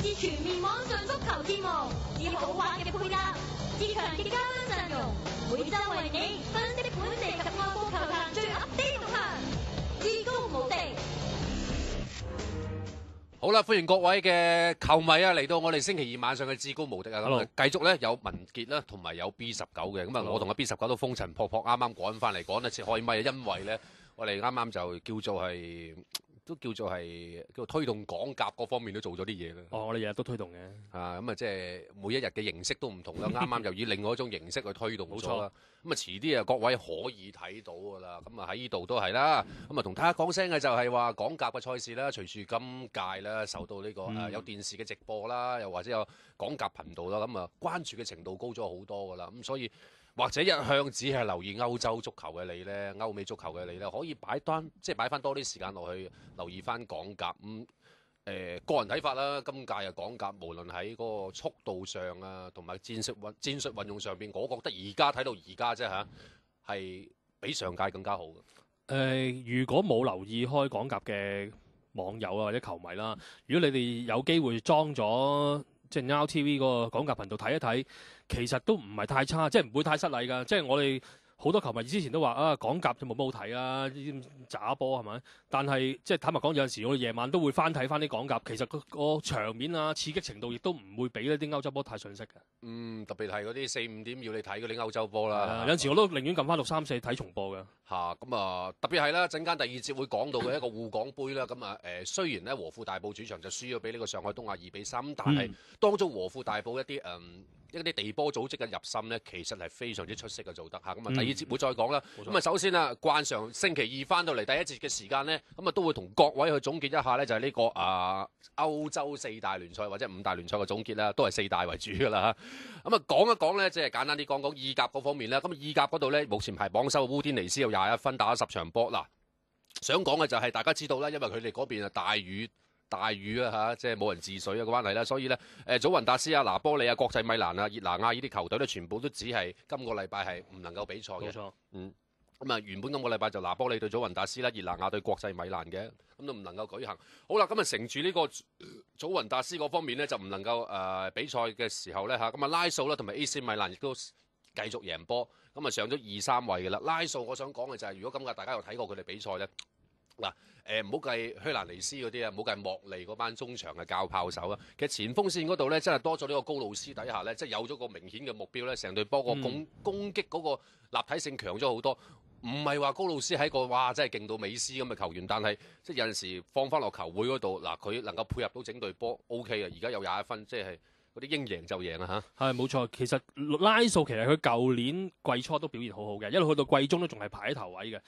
至全面網上足球節目，至好玩嘅配搭，至強嘅嘉賓陣容，每周為你分析本地及外國球壇最 update 動向，至高無敵。好啦，歡迎各位嘅球迷啊，嚟到我哋星期二晚上嘅至高無敵啊！咁啊，繼續咧有文傑啦，同埋有 B19嘅。咁啊，我同阿 B19都風塵僕僕，啱啱趕翻嚟，趕一次開咪啊！因為咧，我哋啱啱就叫做推動港甲嗰方面都做咗啲嘢啦。哦，我哋日日都推動嘅。啊，咁啊，即係每一日嘅形式都唔同啦。啱啱又以另外一種形式去推動咗啦。咁啊，遲啲啊，各位可以睇到㗎啦。咁啊，喺呢度都係啦。咁啊，同大家講聲嘅就係話港甲嘅賽事啦，隨住今屆啦，受到呢個有電視嘅直播啦，又或者有港甲頻道啦，咁啊，關注嘅程度高咗好多㗎啦。咁所以或者一向只係留意歐洲足球嘅你呢，歐美足球嘅你呢，可以擺翻多啲時間落去留意翻港甲。個人睇法啦，今屆嘅港甲無論喺嗰個速度上啊，同埋戰術運用上邊，我覺得而家睇到而家啫嚇，係比上屆更加好嘅。如果冇留意開港甲嘅網友啊或者球迷啦，如果你哋有機會裝咗即係 Now TV 嗰個港甲頻道睇一睇，其實都唔係太差，即係唔會太失禮㗎。即係我哋好多球迷之前都話啊，港甲就冇乜好睇啊，呢啲渣波係咪？但係即係坦白講，有陣時我哋夜晚都會翻睇翻啲港甲，其實個場面啊、刺激程度亦都唔會比呢啲歐洲波太遜色嘅。特別係嗰啲4-5點要你睇嗰啲歐洲波啦。有陣時我都寧願撳翻6-3-4睇重播㗎。咁啊，特別係啦，陣間第二節會講到嘅一個滬港杯啦。咁啊，雖然咧和富大埔主場就輸咗俾呢個上海東亞2-3，但係當中和富大埔一啲地波組織嘅入心呢，其實係非常之出色嘅做得嚇。咁啊，第二節會再講啦。咁啊，首先啦，慣常星期二翻到嚟第一節嘅時間呢，咁啊都會同各位去總結一下呢，就係呢個歐洲4大聯賽或者5大聯賽嘅總結啦，都係4大為主㗎啦嚇。咁啊講一講呢，即係簡單啲講講意甲嗰方面啦。咁意甲嗰度呢，目前排榜首嘅烏甸尼斯有21分，打咗10場波。嗱，想講嘅就係大家知道啦，因為佢哋嗰邊啊大雨啊嚇，即係冇人治水嘅關係啦，所以咧祖雲達斯啊、拿波里啊、國際米蘭啊、熱拿亞呢啲球隊咧，全部都只係今個禮拜係唔能夠比賽嘅。冇錯。咁啊，原本今個禮拜就拿波里對祖雲達斯啦，熱拿亞對國際米蘭嘅，咁都唔能夠舉行。好啦，咁啊乘住呢個祖雲達斯嗰方面咧，就唔能夠比賽嘅時候咧嚇，咁啊拉素啦同埋 AC 米蘭亦都繼續贏波，咁啊上咗2-3位嘅啦。拉素我想講嘅就係，如果今日大家有睇過佢哋比賽咧。嗱，唔好計虛蘭尼斯嗰啲啊，唔好計莫利嗰班中場嘅教炮手啊。其實前鋒線嗰度咧，真係多咗呢個高路斯底下咧，即係有咗個明顯嘅目標咧，成隊波個攻擊嗰個立體性強咗好多。唔係話高路斯係一個哇，真係勁到美斯咁嘅球員，但係即係有陣時放翻落球會嗰度，嗱佢能夠配合到整隊波 OK 啊，而家有21分，即係嗰啲應贏就贏啊嚇。係冇錯，其實拉素其實佢舊年季初都表現好好嘅，一路去到季中都仲係排喺頭位嘅。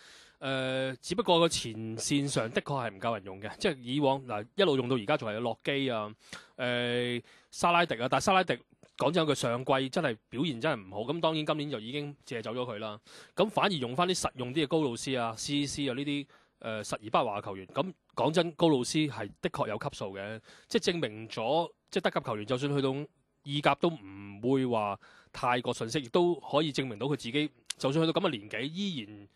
只不過個前線上的確係唔夠人用嘅，即係以往嗱一路用到而家仲係有洛基啊、沙拉迪啊，但係沙拉迪講真，佢上季真係表現真係唔好，咁當然今年就已經借走咗佢啦。咁反而用翻啲實用啲嘅高路斯啊、CC 啊呢啲實而不華嘅球員。咁講真，高路斯係的確有級數嘅，即係證明咗即係德甲球員，就算去到意甲都唔會話太過遜色，亦都可以證明到佢自己，就算去到咁嘅年紀依然。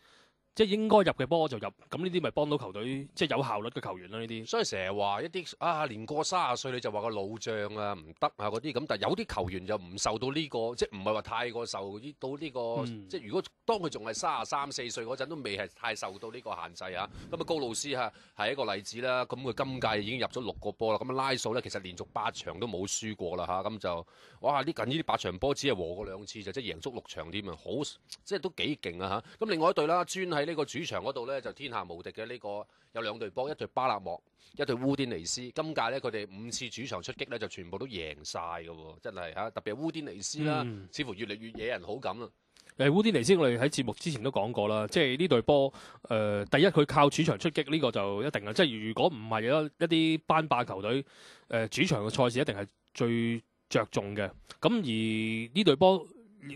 即係應該入嘅波就入，咁呢啲咪幫到球隊，即係有效率嘅球員啦。呢啲所以成日話一啲年過30歲你就話個老將啊唔得啊嗰啲咁，但係有啲球員就唔受到呢個，即係唔係話太過受到呢個，即係如果當佢仲係33-34歲嗰陣都未係太受到呢個限制啊。咁啊高路斯係一個例子啦。咁佢今屆已經入咗6個波啦。咁拉素咧其實連續8場都冇輸過啦嚇。咁就哇近呢啲8場波只係和過2次就即係贏足6場添啊，好即係都幾勁啊嚇。咁另外一隊啦，專喺呢個主場嗰度咧就天下無敵嘅呢個有2隊波，一隊巴勒莫，一隊烏甸尼斯。今屆咧佢哋5次主場出擊咧就全部都贏晒㗎喎，真係嚇！特別係烏甸尼斯啦，似乎越嚟越惹人好感啦。烏甸尼斯我哋喺節目之前都講過啦，即係呢隊波第一佢靠主場出擊呢個就一定啦，即係如果唔係一啲班霸球隊主場嘅賽事一定係最着重嘅。咁而呢隊波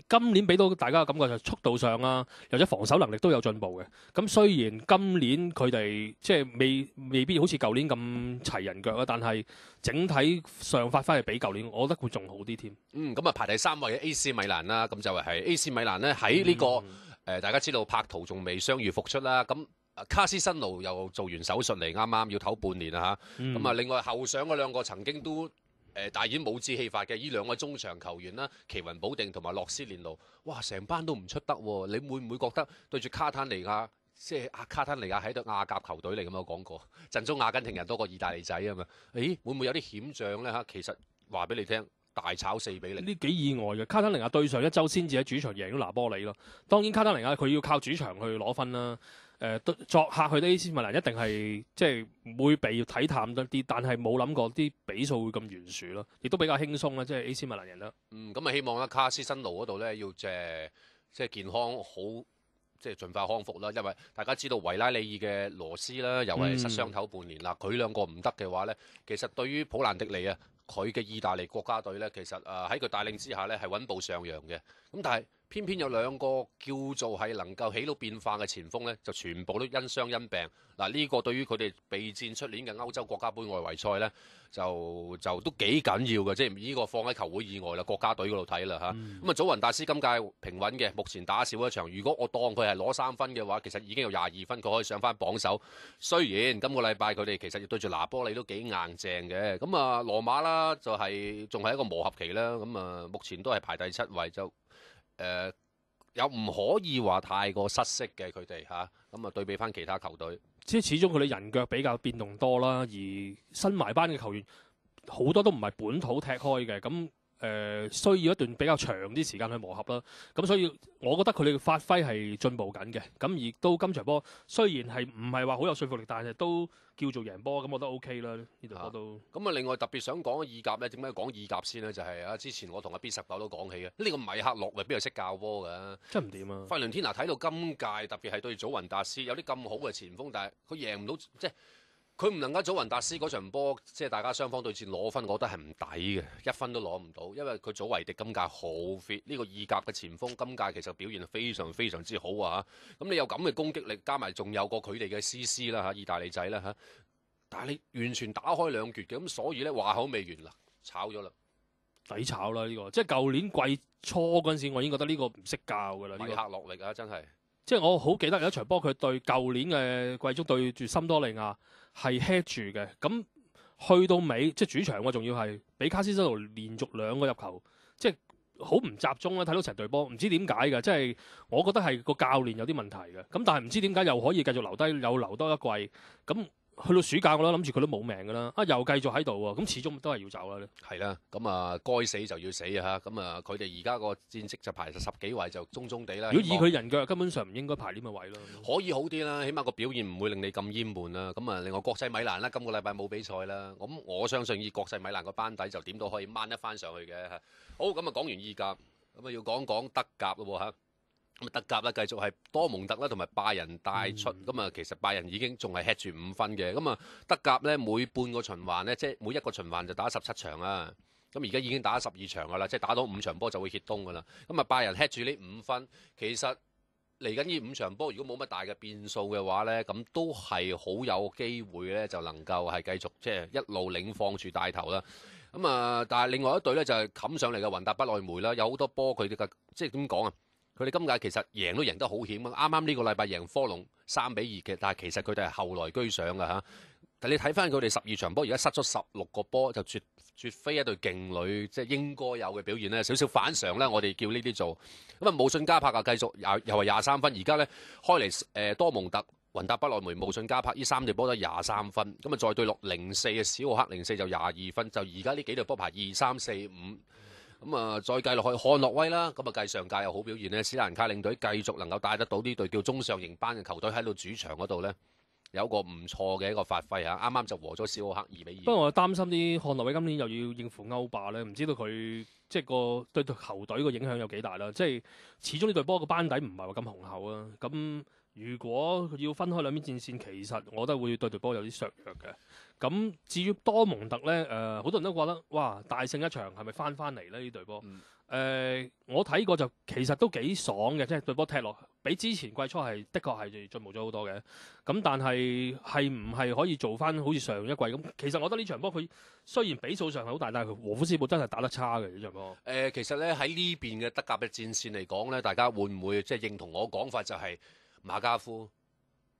今年俾到大家嘅感覺就係速度上啊，或者防守能力都有進步嘅。咁雖然今年佢哋即係未必好似舊年咁齊人腳啊，但係整體上發揮係比舊年，我覺得會仲好啲添。咁啊排第3位嘅 AC 米蘭啦，咁就係 AC 米蘭咧喺呢個大家知道柏圖仲未傷愈復出啦，咁卡斯辛奴又做完手術嚟，啱啱要唞半年啊嚇。咁啊另外後上嗰2個曾經都但係已經冇志氣法嘅呢兩個中場球員啦，奇雲保定同埋洛斯連奴，哇！成班都唔出得喎，你會唔會覺得對住卡坦尼亞？即係卡坦尼亞係一隊亞甲球隊嚟，咁我講過，陣中阿根廷人多過意大利仔啊嘛。誒，會唔會有啲險象咧嚇？其實話俾你聽，大炒4-0，呢幾意外嘅。卡坦尼亞對上一週先至喺主場贏咗拿波里咯。當然卡坦尼亞佢要靠主場去攞分啦。作客去啲 AC 米蘭一定係即係會被睇淡多啲，但係冇諗過啲比數會咁懸殊咯，亦都比較輕鬆啦，即係 AC 米蘭贏得。咁啊希望啦卡斯辛奴嗰度咧要即係健康好。即係盡快康復啦，因為大家知道維拉利爾嘅羅斯啦，又係失傷唞半年啦。佢兩個唔得嘅話咧，其實對於普蘭迪尼啊，佢嘅意大利國家隊咧，其實喺佢帶領之下咧係穩步上揚嘅。咁但係偏偏有兩個叫做係能夠起到變化嘅前鋒咧，就全部都因傷因病。嗱，呢個對於佢哋備戰出年嘅歐洲國家杯外圍賽咧，就都幾緊要嘅，即係呢個放喺球會以外啦，國家隊嗰度睇啦嚇。咁祖雲達斯今屆平穩嘅，目前打少一場。如果我當佢係攞3分嘅話，其實已經有22分，佢可以上翻榜首。雖然今個禮拜佢哋其實要對住拿波里都幾硬淨嘅。咁啊，羅馬啦就係仲係一個磨合期啦。咁啊，目前都係排第7位，就又唔可以話太過失色嘅佢哋嚇。咁啊，對比翻其他球隊。即係始終佢哋人腳比較變動多啦，而新埋班嘅球員好多都唔係本土踢開嘅，咁需要一段比較長啲時間去磨合啦。咁所以我覺得佢哋嘅發揮係進步緊嘅。咁而都今場波雖然係唔係話好有說服力，但係都叫做贏波，咁我覺得 OK 啦。呢度波都咁啊！另外特別想講意甲咧，點解講意甲先呢？就係之前我同阿 B19都講起嘅，呢個米克洛維邊度識教波㗎？真唔掂啊！費倫天拿睇到今屆特別係對祖雲達斯有啲咁好嘅前鋒，但係佢贏唔到，即係佢唔能夠祖雲達斯嗰場波，即係大家雙方對戰攞分，我覺得係唔抵嘅，1分都攞唔到，因為佢祖維迪今屆好 fit，呢個意甲嘅前鋒今屆其實表現非常非常之好啊！咁你有咁嘅攻擊力，加埋仲有個佢哋嘅CC啦嚇，意大利仔啦嚇。但係你完全打開兩橛嘅，咁所以咧話口未完啦，炒咗啦，抵炒啦呢個。即係舊年季初嗰陣時，我已經覺得呢個唔識教㗎啦。米克洛力啊，真係。即係我好記得有一場波，佢對舊年嘅季中對住森多利亞係 head 住嘅。咁去到尾即係主場喎，仲要係俾卡斯辛奴連續2個入球，即係好唔集中啦。睇到成隊波，唔知點解嘅，即係我覺得係個教練有啲問題嘅。咁但係唔知點解又可以繼續留低，又留多一季咁。去到暑假我都諗住佢都冇命㗎啦，又繼續喺度喎，咁始終都係要走啦。係啦，咁啊該死就要死啊嚇，咁啊佢哋而家個戰績就排10幾位就中中地啦。如果以佢人腳，根本上唔應該排呢個位咯。可以好啲啦，起碼個表現唔會令你咁厭悶啦。咁啊，另外國際米蘭啦，今個禮拜冇比賽啦，咁我相信以國際米蘭個班底就點都可以掹一翻上去嘅嚇。好，咁啊講完意甲，咁啊要講講德甲咯喎嚇。咁德甲咧繼續係多蒙特啦，同埋拜仁帶出。咁啊，其實拜仁已經仲係 head 住5分嘅。咁啊，德甲咧每半個循環咧，即係每一個循環就打17場啦。咁而家已經打12場噶啦，即係打到5場波就會歇冬噶啦。咁啊，拜仁 head 住呢5分，其實嚟緊呢5場波，如果冇乜大嘅變數嘅話咧，咁都係好有機會咧，就能夠係繼續即係一路領放住帶頭啦。咁啊，但係另外一隊咧就係冚上嚟嘅雲達不萊梅啦，有好多波佢哋嘅即係點講啊？佢哋今屆其實贏都贏得好險啊！啱啱呢個禮拜贏科隆3-2嘅，但係其實佢哋係後來居上㗎嚇。但你睇翻佢哋12場波，而家失咗16個波，就絕非一隊勁旅即係應該有嘅表現咧，少少反常啦。我哋叫呢啲做咁啊。慕遜加柏啊，繼續又係23分。而家咧開嚟多蒙特、雲達不萊梅、慕遜加柏呢3隊波都23分。咁啊，再對落04嘅史浩克04就22分。就而家呢幾隊波排2、3、4、5。咁啊，再計落去漢諾威啦，咁啊計上屆又好表現呢，史蘭卡領隊繼續能夠帶得到呢隊叫中上型班嘅球隊喺度主場嗰度呢，有一個唔錯嘅一個發揮嚇，啱啱就和咗史浩克2-2。不過我擔心啲漢諾威今年又要應付歐霸咧，唔知道佢即係個對球隊個影響有幾大啦。即係始終呢隊波個班底唔係話咁雄厚啊。咁如果要分開兩邊戰線，其實我覺得會對隊波有啲削弱嘅。咁至於多蒙特咧，好多人都覺得哇，大勝一場係咪翻嚟咧呢隊波？我睇過就其實都幾爽嘅，即係隊波踢落比之前季初係的確係進步咗好多嘅。咁但係唔係可以做翻好似上一季咁？其實我覺得呢場波佢雖然比數上係好大，但係和夫斯堡真係打得差嘅呢場波。其實咧喺呢邊嘅德甲嘅戰線嚟講咧，大家會唔會即係認同我講法就係馬加夫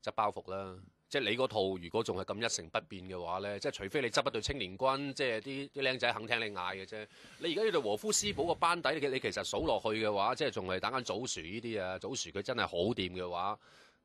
執包袱啦？即係你嗰套如果仲係咁一成不變嘅話咧，即係除非你執一隊青年軍，即係啲僆仔肯聽你嗌嘅啫。你而家呢隊和夫斯堡個班底，你其實數落去嘅話，即係仲係打緊祖樹呢啲啊，祖樹佢真係好掂嘅話，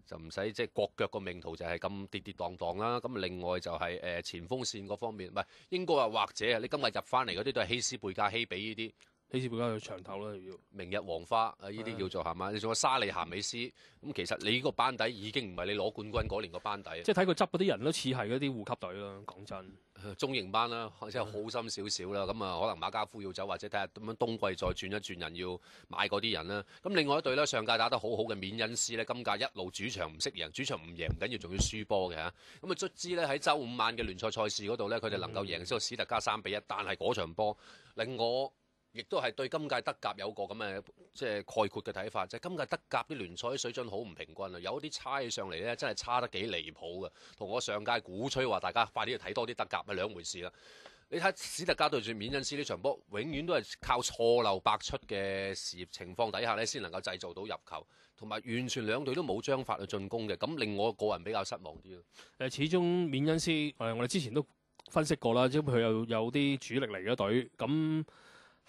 就唔使即係國腳個命途就係咁跌跌蕩蕩啦。咁另外就係前鋒線嗰方面，唔係應該話或者啊，你今日入翻嚟嗰啲都係希斯貝加希比呢啲。希斯貝加嘅長頭啦，要明日黃花啊！呢啲叫做係嘛？你仲有沙利咸美斯咁，其實你呢個班底已經唔係你攞冠軍嗰年個班底。即係睇佢執嗰啲人都似係嗰啲護級隊啦。講真，中型班啦，即係好心少少啦。咁啊，可能馬家夫要走，或者睇下點樣冬季再轉一轉人要買嗰啲人啦。咁另外一隊咧，上屆打得好好嘅緬恩斯咧，今屆一路主場唔識贏，主場唔贏唔緊要，仲要輸波嘅嚇。咁啊，卒之咧喺週五晚嘅聯賽賽事嗰度咧，佢哋能夠贏咗史特加3-1，但係嗰場波令我亦都係對今屆德甲有個咁嘅即係概括嘅睇法，就係今屆德甲啲聯賽水準好唔平均啊！有啲差起上嚟咧，真係差得幾離譜嘅，同我上屆鼓吹話大家快啲去睇多啲德甲係兩回事啦。你睇史特加對住緬恩斯呢場波，永遠都係靠錯漏百出嘅事業情況底下咧，先能夠製造到入球，同埋完全兩隊都冇章法去進攻嘅，咁令我個人比較失望啲咯。始終緬恩斯我哋之前都分析過啦，即係佢有啲主力嚟嘅隊咁。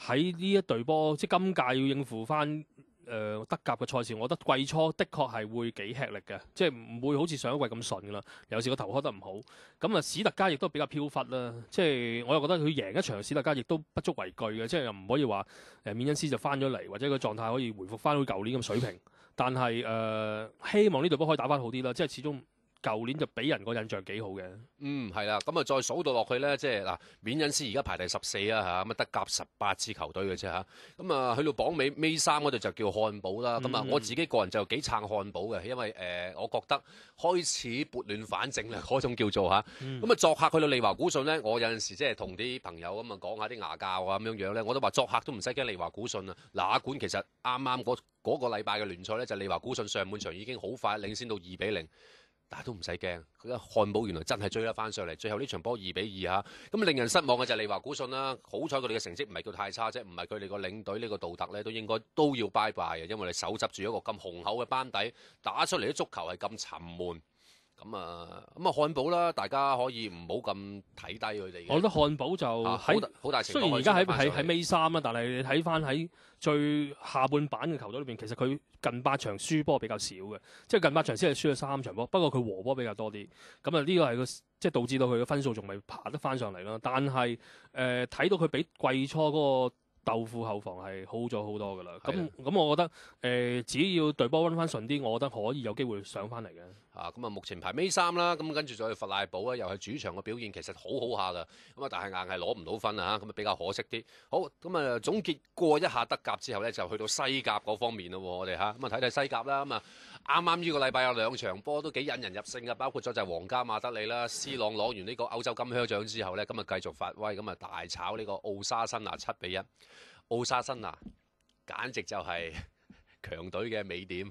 喺呢一隊波，即係今屆要應付翻德甲嘅賽事，我覺得季初的確係會幾吃力嘅，即係唔會好似上一季咁順噶啦。有時個頭開得唔好，咁啊史特加亦都比較飄忽啦。即係我又覺得佢贏一場史特加亦都不足為懼嘅，即係又唔可以話緬恩斯就翻咗嚟，或者個狀態可以回復翻到舊年咁水平。但係希望呢隊波可以打翻好啲啦，即係始終。舊年就俾人個印象幾好嘅。係啦，咁啊再數到落去咧，即係嗱，緬恩斯而家排第14啊嚇，咁啊德甲18支球隊嘅啫嚇，咁啊去到榜尾尾3嗰度就叫漢堡啦。咁啊我自己個人就幾撐漢堡嘅，因為我覺得開始撥亂反正啦嗰種叫做嚇。咁啊作客去到利華古遜咧，我有陣時即係同啲朋友咁啊講下啲牙教啊咁樣咧，我都話作客都唔使驚利華古遜啊。哪管其實啱啱嗰個禮拜嘅聯賽咧，就利華古遜上半場已經好快領先到2-0。但係都唔使驚，佢嘅漢堡原來真係追得翻上嚟，最後呢場波2-2嚇，咁令人失望嘅就係利華古遜啦。好彩佢哋嘅成績唔係叫太差啫，唔係佢哋個領隊呢個道特咧都要拜拜嘅，因為你手執住一個咁雄厚嘅班底，打出嚟啲足球係咁沉悶。咁啊漢堡啦，大家可以唔好咁睇低佢哋。我覺得漢堡就好大程度。雖然而家喺尾3啦，但係你睇翻喺最下半版嘅球隊裏邊，其實佢近8場輸波比較少嘅，即係近8場先係輸咗3場波。不過佢和波比較多啲，咁啊呢個係個即係導致到佢嘅分數仲未爬得翻上嚟啦。但係睇到佢比季初嗰個豆腐後防係好咗好多噶啦。咁我覺得只要隊波溫翻順啲，我覺得可以有機會上翻嚟嘅。咁啊目前排尾3啦，咁跟住再去弗賴堡又係主場嘅表現其實好下噶，咁啊但係硬係攞唔到分啊，咁啊比較可惜啲。好，咁啊總結過一下德甲之後咧，就去到西甲嗰方面咯，我哋咁啊睇睇西甲啦。咁啊啱啱呢個禮拜有2場波都幾引人入勝嘅，包括咗就係皇家馬德里啦，C朗攞完呢個歐洲金靴獎之後咧，咁啊繼續發威，咁啊大炒呢個奧沙辛拿7-1。奧沙辛拿簡直就係強隊嘅尾點。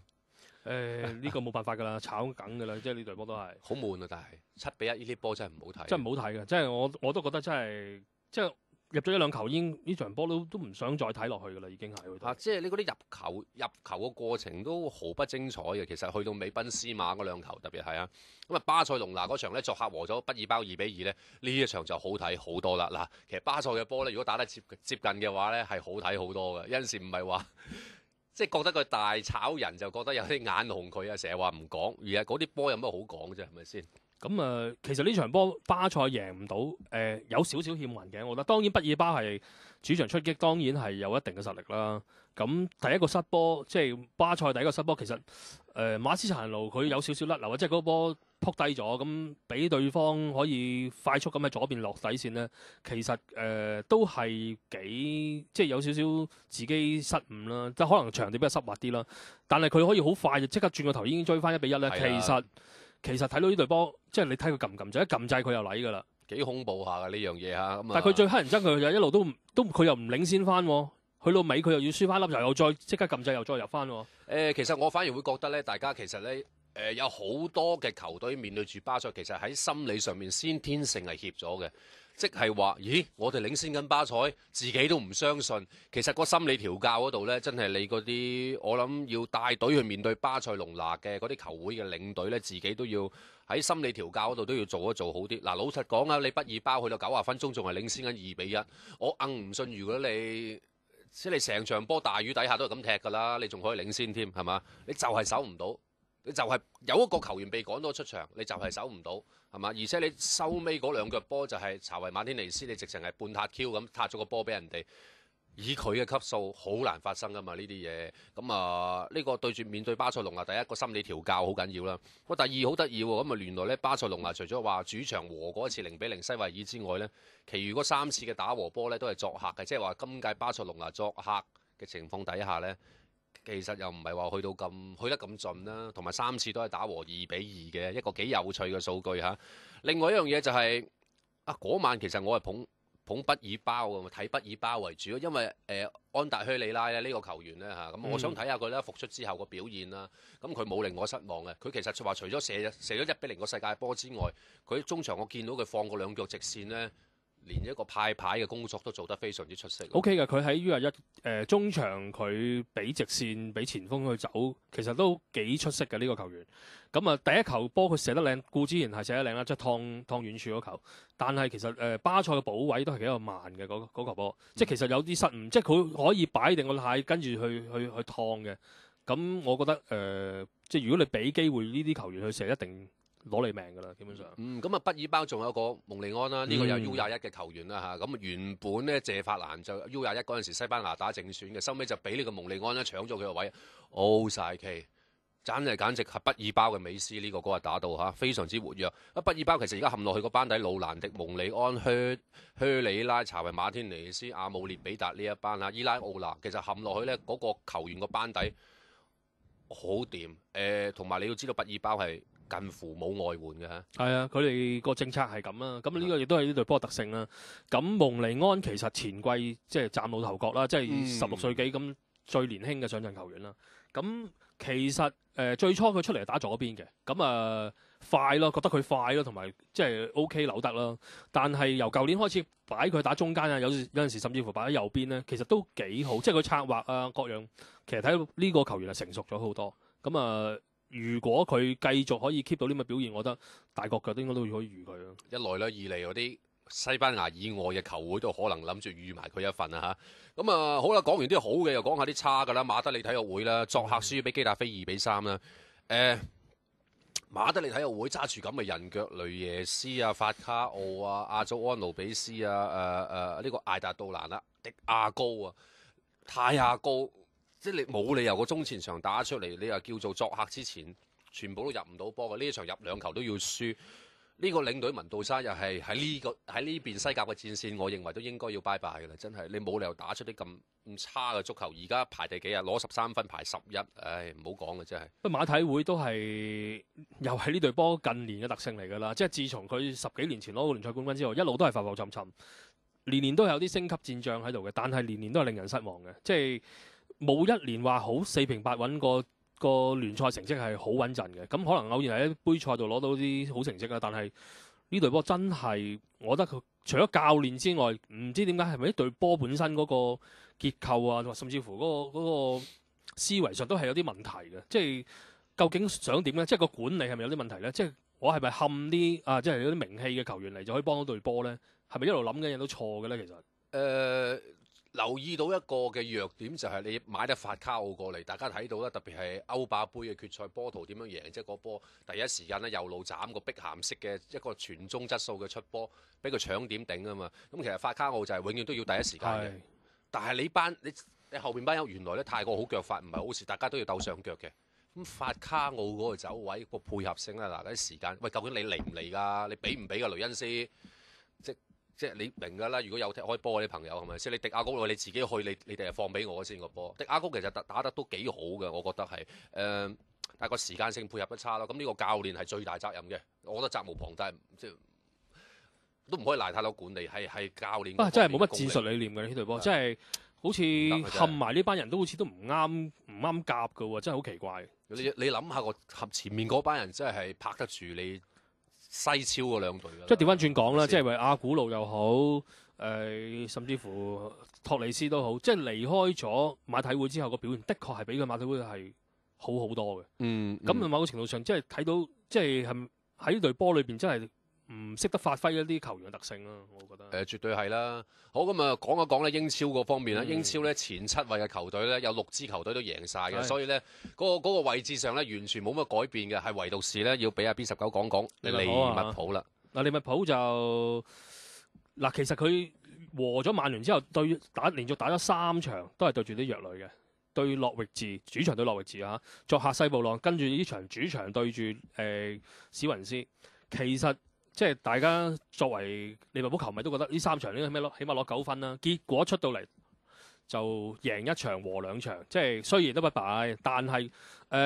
呢個冇辦法㗎啦，炒梗㗎啦，即係呢隊波都係好悶啊！但係7-1呢啲波真係唔好睇，真係唔好睇嘅，即係我都覺得真係即係入咗1-2球已經呢場波都唔想再睇落去㗎啦，已經係。即係你嗰啲入球嘅過程都毫不精彩嘅。其實去到尾賓斯馬嗰2球特別係咁啊巴塞隆拿嗰場咧作客和咗畢爾包2-2咧，呢一場就好睇好多啦。嗱，其實巴塞嘅波咧，如果打得接近嘅話咧，係好睇好多嘅。有陣時唔係話。即係覺得佢大炒人，就覺得有啲眼紅佢啊，成日話唔講，而係嗰啲波有乜好講啫？係咪先？咁其實呢場波巴塞贏唔到，有少少欠運嘅。我覺得當然畢爾巴係主場出擊，當然係有一定嘅實力啦。咁第一個失波，即係巴塞第一個失波，其實馬斯查路佢有少少甩流啊，即係嗰個波撲低咗，咁俾對方可以快速咁喺左邊落底線咧，其實都係幾即係有少少自己失誤啦，即係可能場地比較濕滑啲啦。但係佢可以好快就即刻轉個頭已經追翻1-1咧。其實睇到呢隊波，即係你睇佢撳唔撳掣，一撳掣佢又嚟㗎啦，幾恐怖下㗎呢樣嘢嚇。但係佢最乞人憎佢就一路都佢又唔領先翻，去到尾佢又要輸翻粒，又再即刻撳掣又再入翻。其實我反而會覺得咧，大家其實咧有好多嘅球隊面對住巴塞，其實喺心理上面先天性係怯咗嘅。即係話，咦，我哋領先緊巴塞，自己都唔相信。其實個心理調教嗰度呢，真係你嗰啲，我諗要帶隊去面對巴塞隆拿嘅嗰啲球會嘅領隊呢，自己都要喺心理調教嗰度都要做好啲。嗱，老實講啊，你畢爾包去到90分鐘仲係領先緊2-1，我硬唔信如果你即係你成場波大雨底下都係咁踢㗎啦，你仲可以領先添係嘛？你就係守唔到。你就係有一個球員被趕咗出場，你就係守唔到，係嘛？而且你收尾嗰兩腳波就係查維馬天尼斯，你直情係半撻 Q 咁撻咗個波俾人哋，以佢嘅級數好難發生噶嘛呢啲嘢。咁啊，呢個對住面對巴塞隆拿，第一個心理調教好緊要啦。第二好得意喎，咁啊原來咧巴塞隆拿除咗話主場和嗰一次0-0西維爾之外咧，其餘嗰3次嘅打和波咧都係作客嘅，即係話今屆巴塞隆拿作客嘅情況底下咧。其實又唔係話去得咁盡啦，同埋3次都係打和2-2嘅，一個幾有趣嘅數據嚇。另外一樣嘢就係嗰晚其實我係捧畢爾包嘅，睇畢爾包為主，因為安達靴里拉咧呢個球員咧嚇，咁我想睇下佢咧復出之後個表現啦。咁佢冇令我失望嘅，佢其實話除咗射咗1-0個世界波之外，佢中場我見到佢放過2腳直線咧。連一個派牌嘅工作都做得非常之出色。OK 嘅，佢喺 U21中場佢俾直線俾前鋒去走，其實都幾出色嘅呢個球員。咁啊，第一球波佢射得靚，固之然係射得靚啦，即係燙遠處嗰球。但係其實巴塞嘅補位都係比較慢嘅嗰球波，即係其實有啲失誤，即係佢可以擺定個態跟住去燙嘅。咁我覺得即係如果你俾機會呢啲球員去射，一定攞你命㗎啦，基本上。咁啊，畢爾包仲有個蒙尼安啦，呢個有 U21嘅球員啦嚇。咁原本咧謝法蘭就 U21嗰陣時西班牙打正選嘅，收尾就俾呢個蒙尼安咧搶咗佢個位，O 晒 K，真係簡直係畢爾包嘅美斯呢個嗰日打到嚇，非常之活躍。畢爾包其實而家陷落去個班底，魯蘭迪、蒙尼安、靴里拉、查維馬天尼斯、阿姆列比達呢一班啦，伊拉奧拿，其實陷落去咧嗰個球員個班底好掂。同埋你要知道畢爾包係近乎冇外援嘅嚇，係啊，佢哋個政策係咁啦，咁呢個亦都係呢隊波特性啦。咁蒙尼安其實前季即係嶄露頭角啦，即係16歲幾咁最年輕嘅上陣球員啦。咁其實最初佢出嚟打左邊嘅，咁快咯，覺得佢快咯，同埋即係 OK 扭得啦。但係由舊年開始擺佢打中間啊，有陣時甚至乎擺喺右邊咧，其實都幾好，即係佢策劃啊各樣，其實睇到呢個球員係成熟咗好多。咁如果佢繼續可以 keep 到呢個表現，我覺得大國腳都應該都可以預佢咯。一來咧，二嚟嗰啲西班牙以外嘅球會都可能諗住預埋佢一份啊嚇。咁好啦，講完啲好嘅，又講下啲差㗎啦。馬德里體育會啦，作客輸俾基達菲2-3啦。馬德里體育會揸住咁嘅人腳，雷耶斯啊、法卡奧啊、阿祖安奴比斯啊、呢個艾達杜蘭啦、迪亞高啊、泰亞高。即係你冇理由個中前場打出嚟，你又叫做作客之前全部都入唔到波嘅，呢一場入2球都要輸。呢個領隊文杜莎又係喺呢邊西甲嘅戰線，我認為都應該要拜拜嘅啦。真係你冇理由打出啲咁差嘅足球。而家排第幾啊？攞13分排11，唉，唔好講嘅真係。不過馬體會都係又係呢隊波近年嘅特性嚟㗎啦。即係自從佢10幾年前攞過聯賽冠軍之後，一路都係浮浮沉沉，年年都有啲升級戰將喺度嘅，但係年年都係令人失望嘅。即係冇一年話好4平8穩個聯賽成績係好穩陣嘅，咁可能偶然喺杯賽度攞到啲好成績啦。但係呢隊波真係，我覺得佢除咗教練之外，唔知點解係咪呢隊波本身嗰個結構啊，甚至乎嗰個思維上都係有啲問題嘅。即係究竟想點呢？即係個管理係咪有啲問題呢？即係我係咪冚啲即係有啲名氣嘅球員嚟就可以幫到隊波呢？係咪一路諗緊嘢都錯嘅呢？其實留意到一個嘅弱點就係你買得法卡奧過嚟，大家睇到啦，特別係歐霸杯嘅決賽波圖點樣贏，即係個波第一時間咧右路斬個碧咸式嘅一個傳中質素嘅出波，俾佢搶點頂啊嘛。咁其實法卡奧就係永遠都要第一時間嘅，但係你後邊班友原來咧太過好腳法唔係好事，大家都要鬥上腳嘅。咁法卡奧嗰個走位個配合性咧，嗱啲時間，喂究竟你嚟唔嚟㗎？你俾唔俾㗎雷恩斯？即係你明㗎啦，如果有踢開波嗰啲朋友係咪先？你迪亞高你自己去，你哋係放俾我先個波。迪亞高其實打得都幾好嘅，我覺得係但係個時間性配合得差咯。咁呢個教練係最大責任嘅，我覺得責無旁貸，即係都唔可以賴太多管理，係教練。真係冇乜戰術理念嘅呢隊波，真係好似冚埋呢班人都好似都唔啱夾嘅喎，真係好奇怪。你諗下個前面嗰班人真係拍得住你。西超嗰兩隊㗎啦。即係調翻轉講啦，係咪先即係為阿古路又好，甚至乎托利斯都好，即係離開咗馬體會之後個表現，的確係比佢馬體會係好好多嘅。咁某個程度上，即係睇到即係喺呢隊波裏邊，真係唔識得發揮一啲球員嘅特性啦。我覺得絕對係啦。好，咁啊，講一講咧英超嗰方面啦。英超咧前7位嘅球隊咧，有6支球隊都贏晒嘅，所以咧嗰個位置上咧完全冇乜改變嘅，係唯獨是咧要俾阿 B19講講利物浦啦。嗱，利物浦就嗱，其實佢和咗曼聯之後，連續打咗3場，都係對住啲弱旅嘅。對諾域治主場對諾域治啊，作客西布朗，跟住呢場主場對住史雲斯。其實即係大家作為利物浦球迷都覺得呢3場應該起碼攞9分啦。結果出到嚟就贏1場和2場，即係雖然都不敗，但係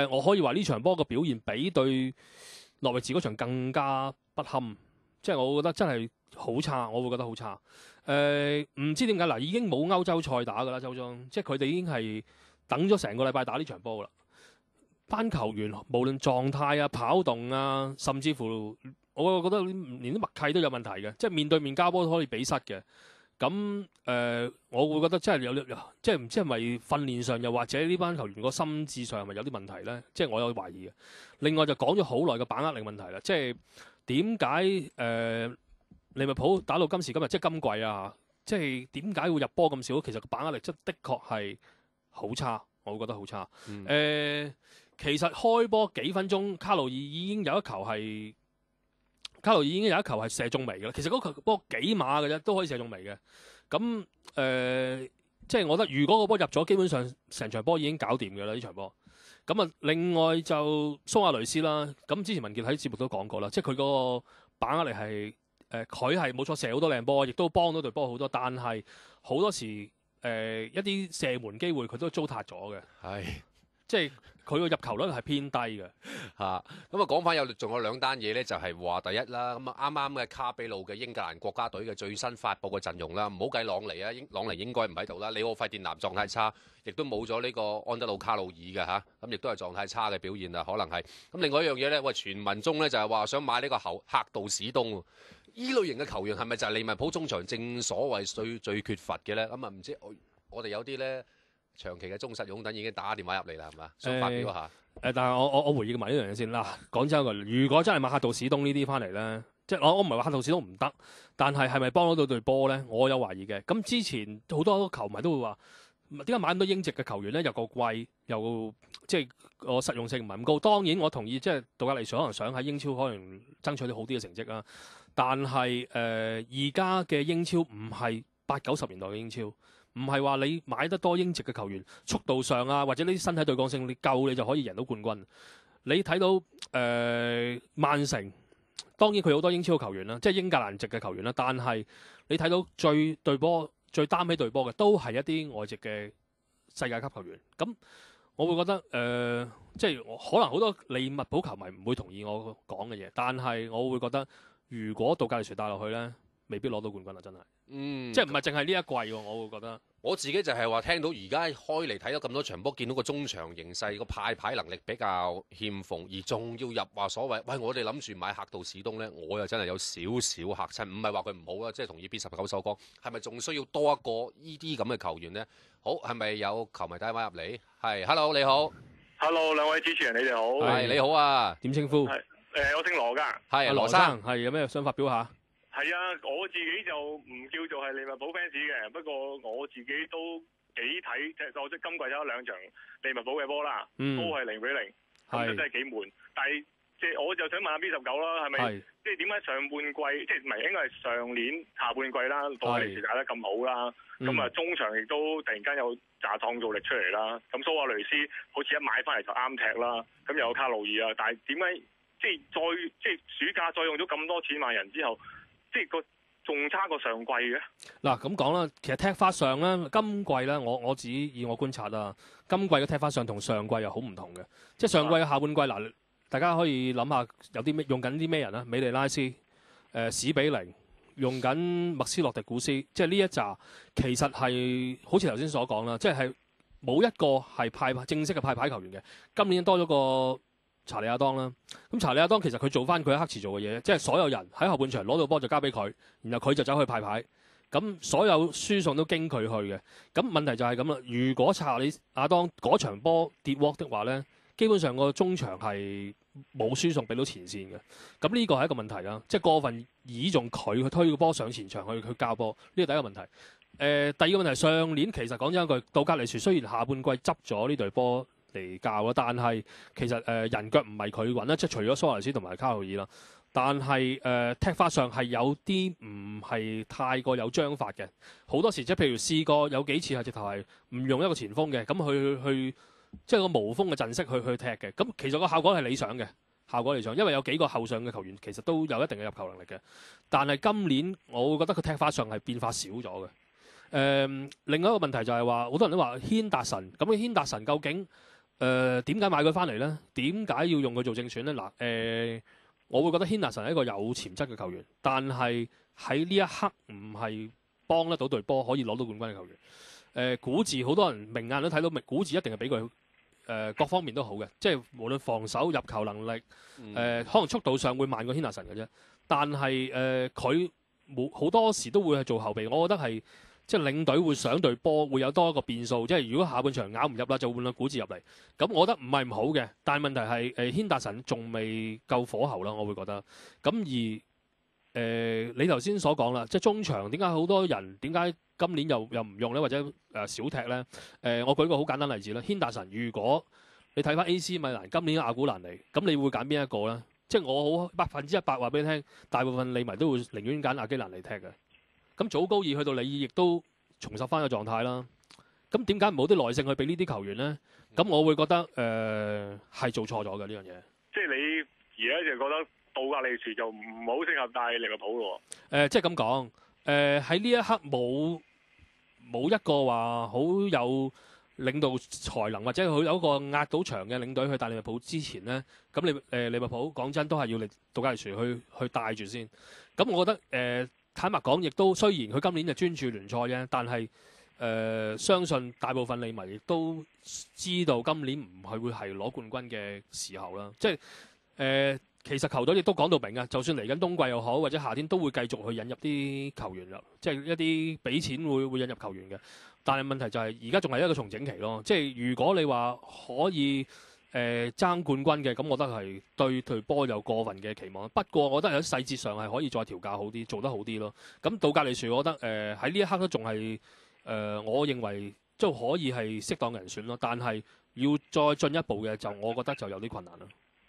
我可以話呢場波嘅表現比對諾域治嗰場更加不堪。即係我覺得真係好差，我會覺得好差。唔知點解嗱，已經冇歐洲賽打㗎啦，周中即係佢哋已經係等咗成個禮拜打呢場波啦。班球員無論狀態啊、跑動啊，甚至乎我覺得連啲默契都有問題嘅，即係面對面交波都可以比失嘅。咁我會覺得真係有即係唔知係咪訓練上，又或者呢班球員個心智上係咪有啲問題咧？即係我有懷疑嘅。另外就講咗好耐嘅把握力問題啦，即係點解利物浦打到今時今日，即係今季啊，即係點解會入波咁少？其實個把握力真的確係好差，我會覺得好差。其實開波幾分鐘，卡路爾已經有一球係射中楣嘅啦。其實嗰球波幾碼嘅啫，都可以射中楣嘅。咁即係我覺得，如果個波入咗，基本上成場波已經搞掂嘅啦。呢場波。咁啊，另外就蘇亞雷斯啦。咁之前文傑喺節目都講過啦，即係佢嗰個把握力係佢係冇錯射好多靚波，亦都幫到隊波好多。但係好多時一啲射門機會佢都糟蹋咗嘅。係。即係佢個入球率係偏低嘅咁啊，講翻仲有2單嘢咧，就係話第一啦。咁啊，啱啱嘅卡比路嘅英格蘭國家隊嘅最新發布嘅陣容啦，唔好計朗尼啊，朗尼應該唔喺度啦。里奧費電南狀態差，亦都冇咗呢個安德魯卡路爾嘅嚇，咁亦都係狀態差嘅表現啊，可能係。咁另外一樣嘢咧，傳聞中咧就係話想買呢個客道史東。依類型嘅球員係咪就係利物浦中場正所謂最缺乏嘅咧？咁啊，唔知我哋有啲咧。長期嘅忠實擁躉已經打電話入嚟啦，係嘛？想發表下。但係我回應埋呢樣嘢先啦。講真一句，如果真係買客道史東呢啲翻嚟咧，即係我唔係話客道史東唔得，但係咪幫到隊波咧？我有懷疑嘅。咁之前好多球迷都會話，點解買咁多英籍嘅球員咧？又個貴，又即係個實用性唔係咁高。當然我同意，即係杜格利什可能想喺英超可能爭取啲好啲嘅成績啦。但係而家嘅英超唔係80、90年代嘅英超。唔係話你買得多英籍嘅球員，速度上啊，或者呢啲身體對抗性你夠，你就可以贏到冠軍。你睇到曼城，當然佢好多英超嘅球員啦，即係英格蘭籍嘅球員啦。但係你睇到最擔起隊波嘅，都係一啲外籍嘅世界級球員。咁我會覺得即係可能好多利物浦球迷唔會同意我講嘅嘢，但係我會覺得，如果杜格利什帶落去咧，未必攞到冠軍啦，真係。即係唔係淨係呢一季喎？我會覺得我自己就係話聽到而家開嚟睇咗咁多場波，見到個中場形勢個派能力比較欠奉，而仲要入話所謂喂，我哋諗住買客道史東咧，我又真係有少少嚇親。唔係話佢唔好啦，即係同意 B19所講，係咪仲需要多一個呢啲咁嘅球員咧？好，係咪有球迷打電話入嚟？係 ，Hello 你好 ，Hello 兩位主持人你哋好，係你好啊，點稱呼？我姓羅㗎，係羅生，係有咩想發表下？係啊，我自己就唔叫做係利物浦 fans 嘅，不過我自己都幾睇，即係我即今季有2場利物浦嘅波啦，都係0-0，咁就真係幾悶。但係即係我就想問下 B19啦，係咪即係點解上半季即係唔係應該係上年下半季啦，杜格利什打得咁好啦，咁啊中場亦都突然間有炸創造力出嚟啦，咁蘇亞雷斯好似一買翻嚟就啱踢啦，咁又有卡路爾啊，但係點解即係暑假再用咗咁多錢買人之後？即係個仲差過上季嘅。嗱咁講啦，其實踢法上咧，今季咧，我只以我觀察啦，今季嘅踢法上同上季又好唔同嘅。即係上季嘅下半季嗱，大家可以諗下有啲咩用緊啲咩人啊？美利拉斯、史比靈，用緊麥斯洛迪古斯，即係呢一紮其實係好似頭先所講啦，即係冇一個係正式嘅派牌球員嘅。今年多咗個查理亞當啦。咁查理亞當其實佢做翻佢喺黑池做嘅嘢，即係所有人喺後半場攞到波就交俾佢，然後佢就走去派牌。咁所有輸送都經佢去嘅。咁問題就係咁啦。如果查理亞當嗰場波跌鑊的話咧，基本上個中場係冇輸送俾到前線嘅。咁呢個係一個問題啦，即係過分倚重佢去推個波上前場去交波，呢個第一個問題。第二個問題，上年其實講真一句，杜格利殊雖然下半季執咗呢隊波嚟教啦，但係其實人腳唔係佢揾啦，即係除咗蘇亞雷斯同埋卡路爾啦。但係踢法上係有啲唔係太過有章法嘅，好多時即係譬如試過有幾次係直頭係唔用一個前鋒嘅，咁去即係個無鋒嘅陣式去踢嘅，咁其實個效果係理想嘅，效果理想，因為有幾個後上嘅球員其實都有一定嘅入球能力嘅。但係今年我會覺得佢踢法上係變化少咗嘅。另外一個問題就係話，好多人都話軒達臣，咁軒達臣究竟點解買佢翻嚟咧？點解要用佢做正選咧？嗱我會覺得軒達臣係一個有潛質嘅球員，但係喺呢一刻唔係幫得到隊波可以攞到冠軍嘅球員。古治好多人明眼都睇到，古治一定係比佢各方面都好嘅，即係無論防守、入球能力，可能速度上會慢過軒達臣嘅啫。但係佢好多時都會係做後備，我覺得係。即係領隊會想隊波會有多一個變數，即係如果下半場咬唔入啦，就換個古治入嚟。咁我覺得唔係唔好嘅，但係問題係軒達臣仲未夠火候啦，我會覺得。咁而你頭先所講啦，即係中場點解好多人點解今年又唔用咧，或者少踢咧？我舉個好簡單例子啦，軒達臣如果你睇翻 AC 米蘭今年阿古蘭尼，咁你會揀邊一個咧？即係我好100%話俾你聽，大部分利迷都會寧願揀阿基蘭尼踢嘅。咁祖高爾去到里爾亦都重拾翻個狀態啦。咁點解冇啲耐性去俾呢啲球員咧？咁我會覺得係做錯咗嘅呢樣嘢。即係你而家就覺得杜格利殊就唔好適合帶利物浦咯。即係咁講，喺呢一刻冇一個話好有領導才能或者佢有一個壓到場嘅領隊去帶利物浦之前咧，咁利物浦講真都係要杜格利殊去帶住先。咁我覺得坦白講，亦都雖然佢今年就專注聯賽啫，但係相信大部分利迷亦都知道今年唔係會係攞冠軍嘅時候啦。即係其實球隊亦都講到明啊，就算嚟緊冬季又好，或者夏天都會繼續去引入啲球員啦，即係一啲俾錢會引入球員嘅。但係問題就係而家仲係一個重整期咯。即係如果你話可以爭冠軍嘅，咁我覺得係對隊波有過分嘅期望。不過我覺得喺細節上係可以再調教好啲，做得好啲咯。咁杜格利殊，我覺得喺呢一刻都仲係我認為都可以係適當人選咯。但係要再進一步嘅，就我覺得就有啲困難啦。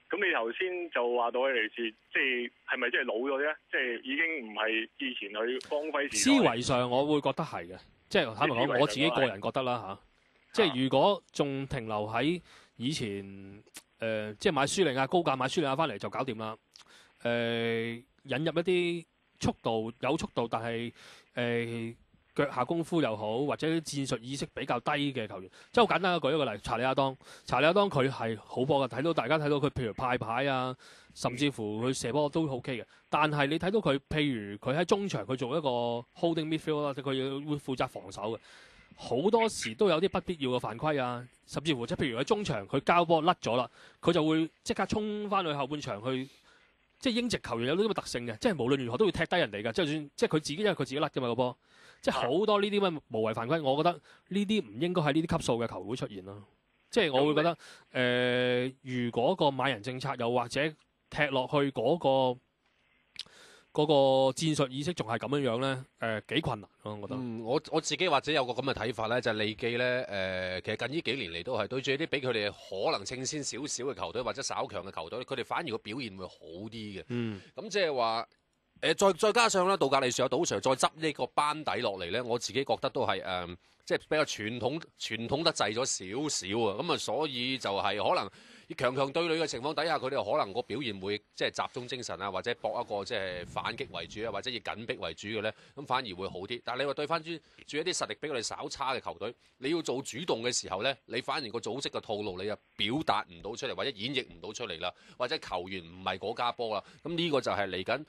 咁你頭先就話到喺嚟自，即係咪即係老咗啫？即係已經唔係以前去光輝時代。思維上我會覺得係嘅，即係坦白講，我自己個人覺得啦嚇。即係如果仲停留喺以前即係買舒利亞高價買舒利亞翻嚟就搞掂啦。引入一啲有速度，但係腳下功夫又好，或者戰術意識比較低嘅球員，即係好簡單舉一個例，查理亞當佢係好波嘅，大家睇到佢譬如派牌啊，甚至乎佢射波都 OK 嘅。但係你睇到佢，譬如佢喺中場佢做一個 holding midfield 啦，佢會負責防守嘅。好多時都有啲不必要嘅犯規啊，甚至乎即係譬如喺中場佢交波甩咗啦，佢就會即刻衝翻去後半場去，即係英籍球員有啲咁嘅特性嘅，即係無論如何都會踢低人哋㗎，就算即係佢自己因為佢自己甩㗎嘛個波，即係好多呢啲咁嘅無謂犯規，我覺得呢啲唔應該喺呢啲級數嘅球會出現咯。即係我會覺得如果個買人政策又或者踢落去嗰個戰術意識仲係咁樣咧，幾困難咯，我覺得。我自己或者有個咁嘅睇法咧，就係利記咧，其實近呢幾年嚟都係對住一啲比佢哋可能稱先少少嘅球隊或者稍強嘅球隊，佢哋反而個表現會好啲嘅。咁即係話再加上咧，杜格利殊有杜 Sir 再執呢個班底落嚟咧，我自己覺得都係即係比較傳統得滯咗少少啊。咁啊，所以就係可能。以強對壘嘅情況底下，佢哋可能個表現會即係集中精神啊，或者搏一個即係反擊為主啊，或者以緊逼為主嘅咧，咁反而會好啲。但係你話對翻住一啲實力比我哋稍差嘅球隊，你要做主動嘅時候咧，你反而個組織嘅套路你又表達唔到出嚟，或者演繹唔到出嚟啦，或者球員唔係嗰家波啦。咁呢個就係嚟緊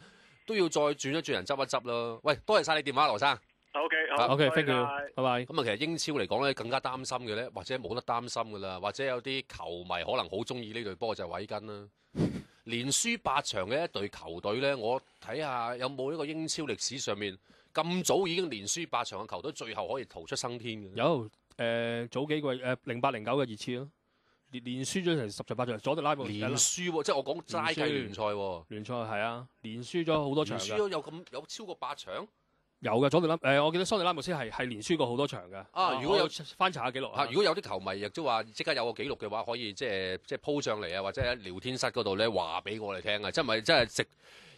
都要再轉一轉人執一執咯。喂，多謝晒你電話，羅生。OK，好 OK，thank you，拜拜。咁啊，其實英超嚟講咧，更加擔心嘅咧，或者冇得擔心噶啦，或者有啲球迷可能好中意呢隊波就係韋根啦。連輸8場嘅一隊球隊咧，我睇下有冇呢個英超歷史上面咁早已經連輸8場嘅球隊，最後可以逃出生天嘅。有早幾季08-09嘅熱刺咯，連輸咗成10場8場，佐迪拉姆連輸喎，即係我講齋計聯賽喎。聯賽係啊，連輸咗好多場㗎。連輸咗有超過8場？有嘅，佐迪拉我記得蘇迪拉姆斯係連輸過好多場嘅。啊，如果有翻查下記錄如果有啲球迷亦都話即刻有個記錄嘅話，可以即係鋪上嚟啊，或者喺聊天室嗰度咧話俾我哋聽啊，真係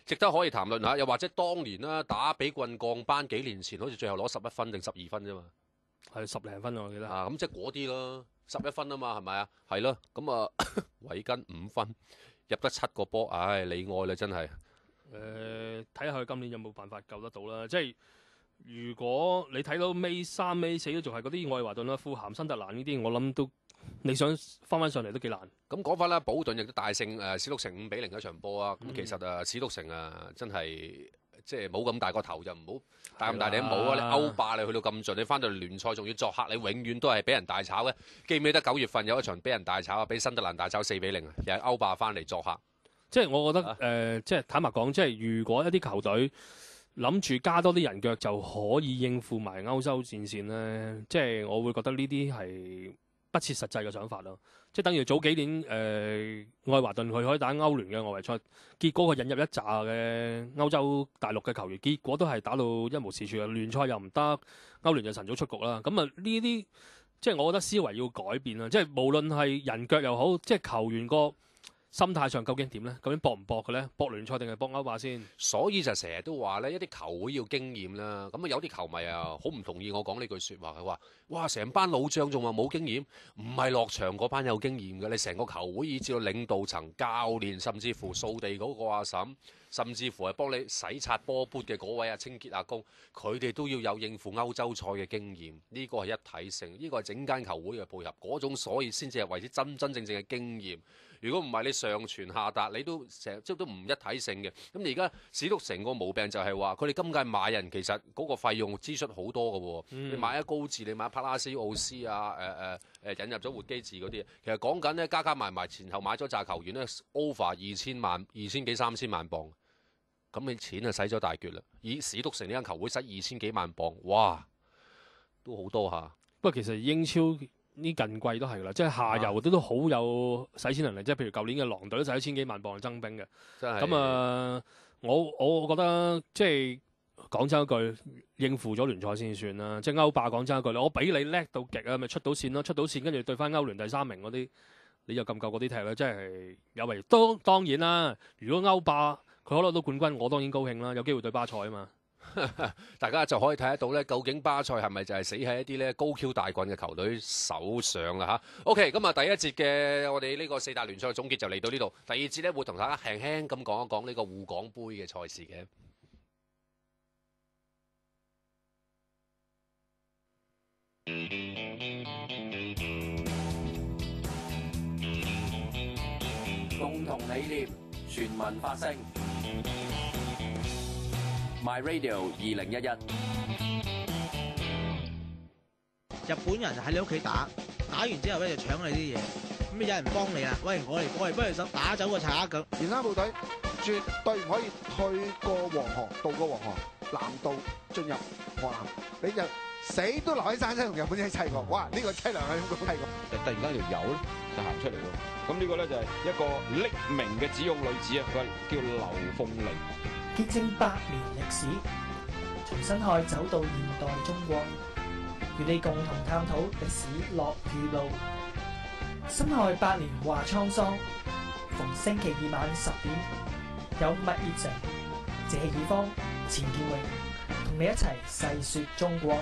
值得可以談論下。又或者當年啦，打比郡降班幾年前，好似最後攞11分定12分啫嘛。係10零分我記得。咁即係嗰啲咯，11分啊嘛，係咪啊？係咯，咁啊，韋根5分，入得7個波，唉，你愛啦真係。睇下佢今年有冇辦法救得到啦。即係如果你睇到尾3尾4都仲係嗰啲愛華頓啦、富咸、新特蘭呢啲，我諗都你想翻上嚟都幾難。咁講翻啦，保頓亦都大勝史篤城5-0一場波啊。咁其實史篤城真係即係冇咁大個頭就唔好戴咁大頂帽啊！你歐霸你去到咁盡，你翻到嚟聯賽仲要作客，你永遠都係俾人大炒嘅。記唔記得9月份有一場俾人大炒啊？俾新特蘭大炒4-0啊，又係歐霸翻嚟作客。即係我覺得即係坦白講，即係如果一啲球隊諗住加多啲人腳就可以應付埋歐洲戰線咧，即係我會覺得呢啲係不切實際嘅想法咯。即係等於早幾年愛華頓佢可以打歐聯嘅外圍賽，結果佢引入一紮嘅歐洲大陸嘅球員，結果都係打到一無是處嘅，聯賽又唔得，歐聯就晨早出局啦。咁啊呢啲即係我覺得思維要改變啦。即係無論係人腳又好，即係球員個心態上究竟點咧？究竟搏唔搏嘅咧？搏聯賽定係搏歐霸先？所以就成日都話咧，一啲球會要經驗啦。咁啊有啲球迷啊好唔同意我講呢句説話，佢話：哇，成班老將仲話冇經驗，唔係落場嗰班有經驗嘅。你成個球會以至到領導層、教練，甚至乎掃地嗰個阿嬸，甚至乎係幫你洗刷波杯嘅嗰位清潔阿公，佢哋都要有應付歐洲賽嘅經驗。呢個係一體性，呢個係整間球會嘅配合嗰種，所以先至係為之真正嘅經驗。如果唔係你上傳下達，你都成即都唔一體性嘅。咁你而家史篤城個毛病就係話，佢哋今屆買人其實嗰個費用支出好多嘅喎。你買一高治，你買帕拉斯奧斯啊，引入咗活基治嗰啲，其實講緊咧加埋前後買咗紮球員咧 over 2000萬、2000幾3000萬磅。咁你錢就使咗大橛啦。以史篤城呢間球會使2000幾萬磅，哇，都好多下。不過其實英超呢近季都係啦，即係下游都好有使錢能力，即係譬如舊年嘅狼隊都使1000幾萬磅增兵嘅。咁啊，我覺得即係講真一句，應付咗聯賽先算啦。即係歐霸講真一句，我俾你叻到極啊，咪出到線咯，出到線跟住對翻歐聯第3名嗰啲，你就咁夠嗰啲踢啦，即係有為。當然啦，如果歐霸佢可攞到冠軍，我當然高興啦，有機會對巴塞啊嘛。大家就可以睇得到咧，究竟巴塞係咪就係死喺一啲咧高 Q 大棍嘅球隊手上啦嚇？OK，咁啊第一節嘅我哋呢個4大聯賽嘅總結就嚟到呢度，第二節咧會同大家輕輕咁講一講呢個滬港杯嘅賽事嘅。共同理念，全民發聲。My Radio 2011，日本人就喺你屋企打完之後咧就搶你啲嘢，咁有人幫你啦，喂，我嚟幫你手打走個賊咁。沿山部隊絕對唔可以去過黃河，渡過黃河，南渡進入河南，你就死都留喺山西同日本仔砌過。哇！呢個淒涼係咁砌過。突然間條友咧就行出嚟咯，咁呢個咧就係一個匿名嘅指控女子啊，佢叫劉鳳玲。結證100年歷史，從辛亥走到現代中國，與你共同探討歷史樂與怒。辛亥8年話滄桑，逢星期2晚10點，有麥業成、謝爾方、錢建榮同你一齊細說中國。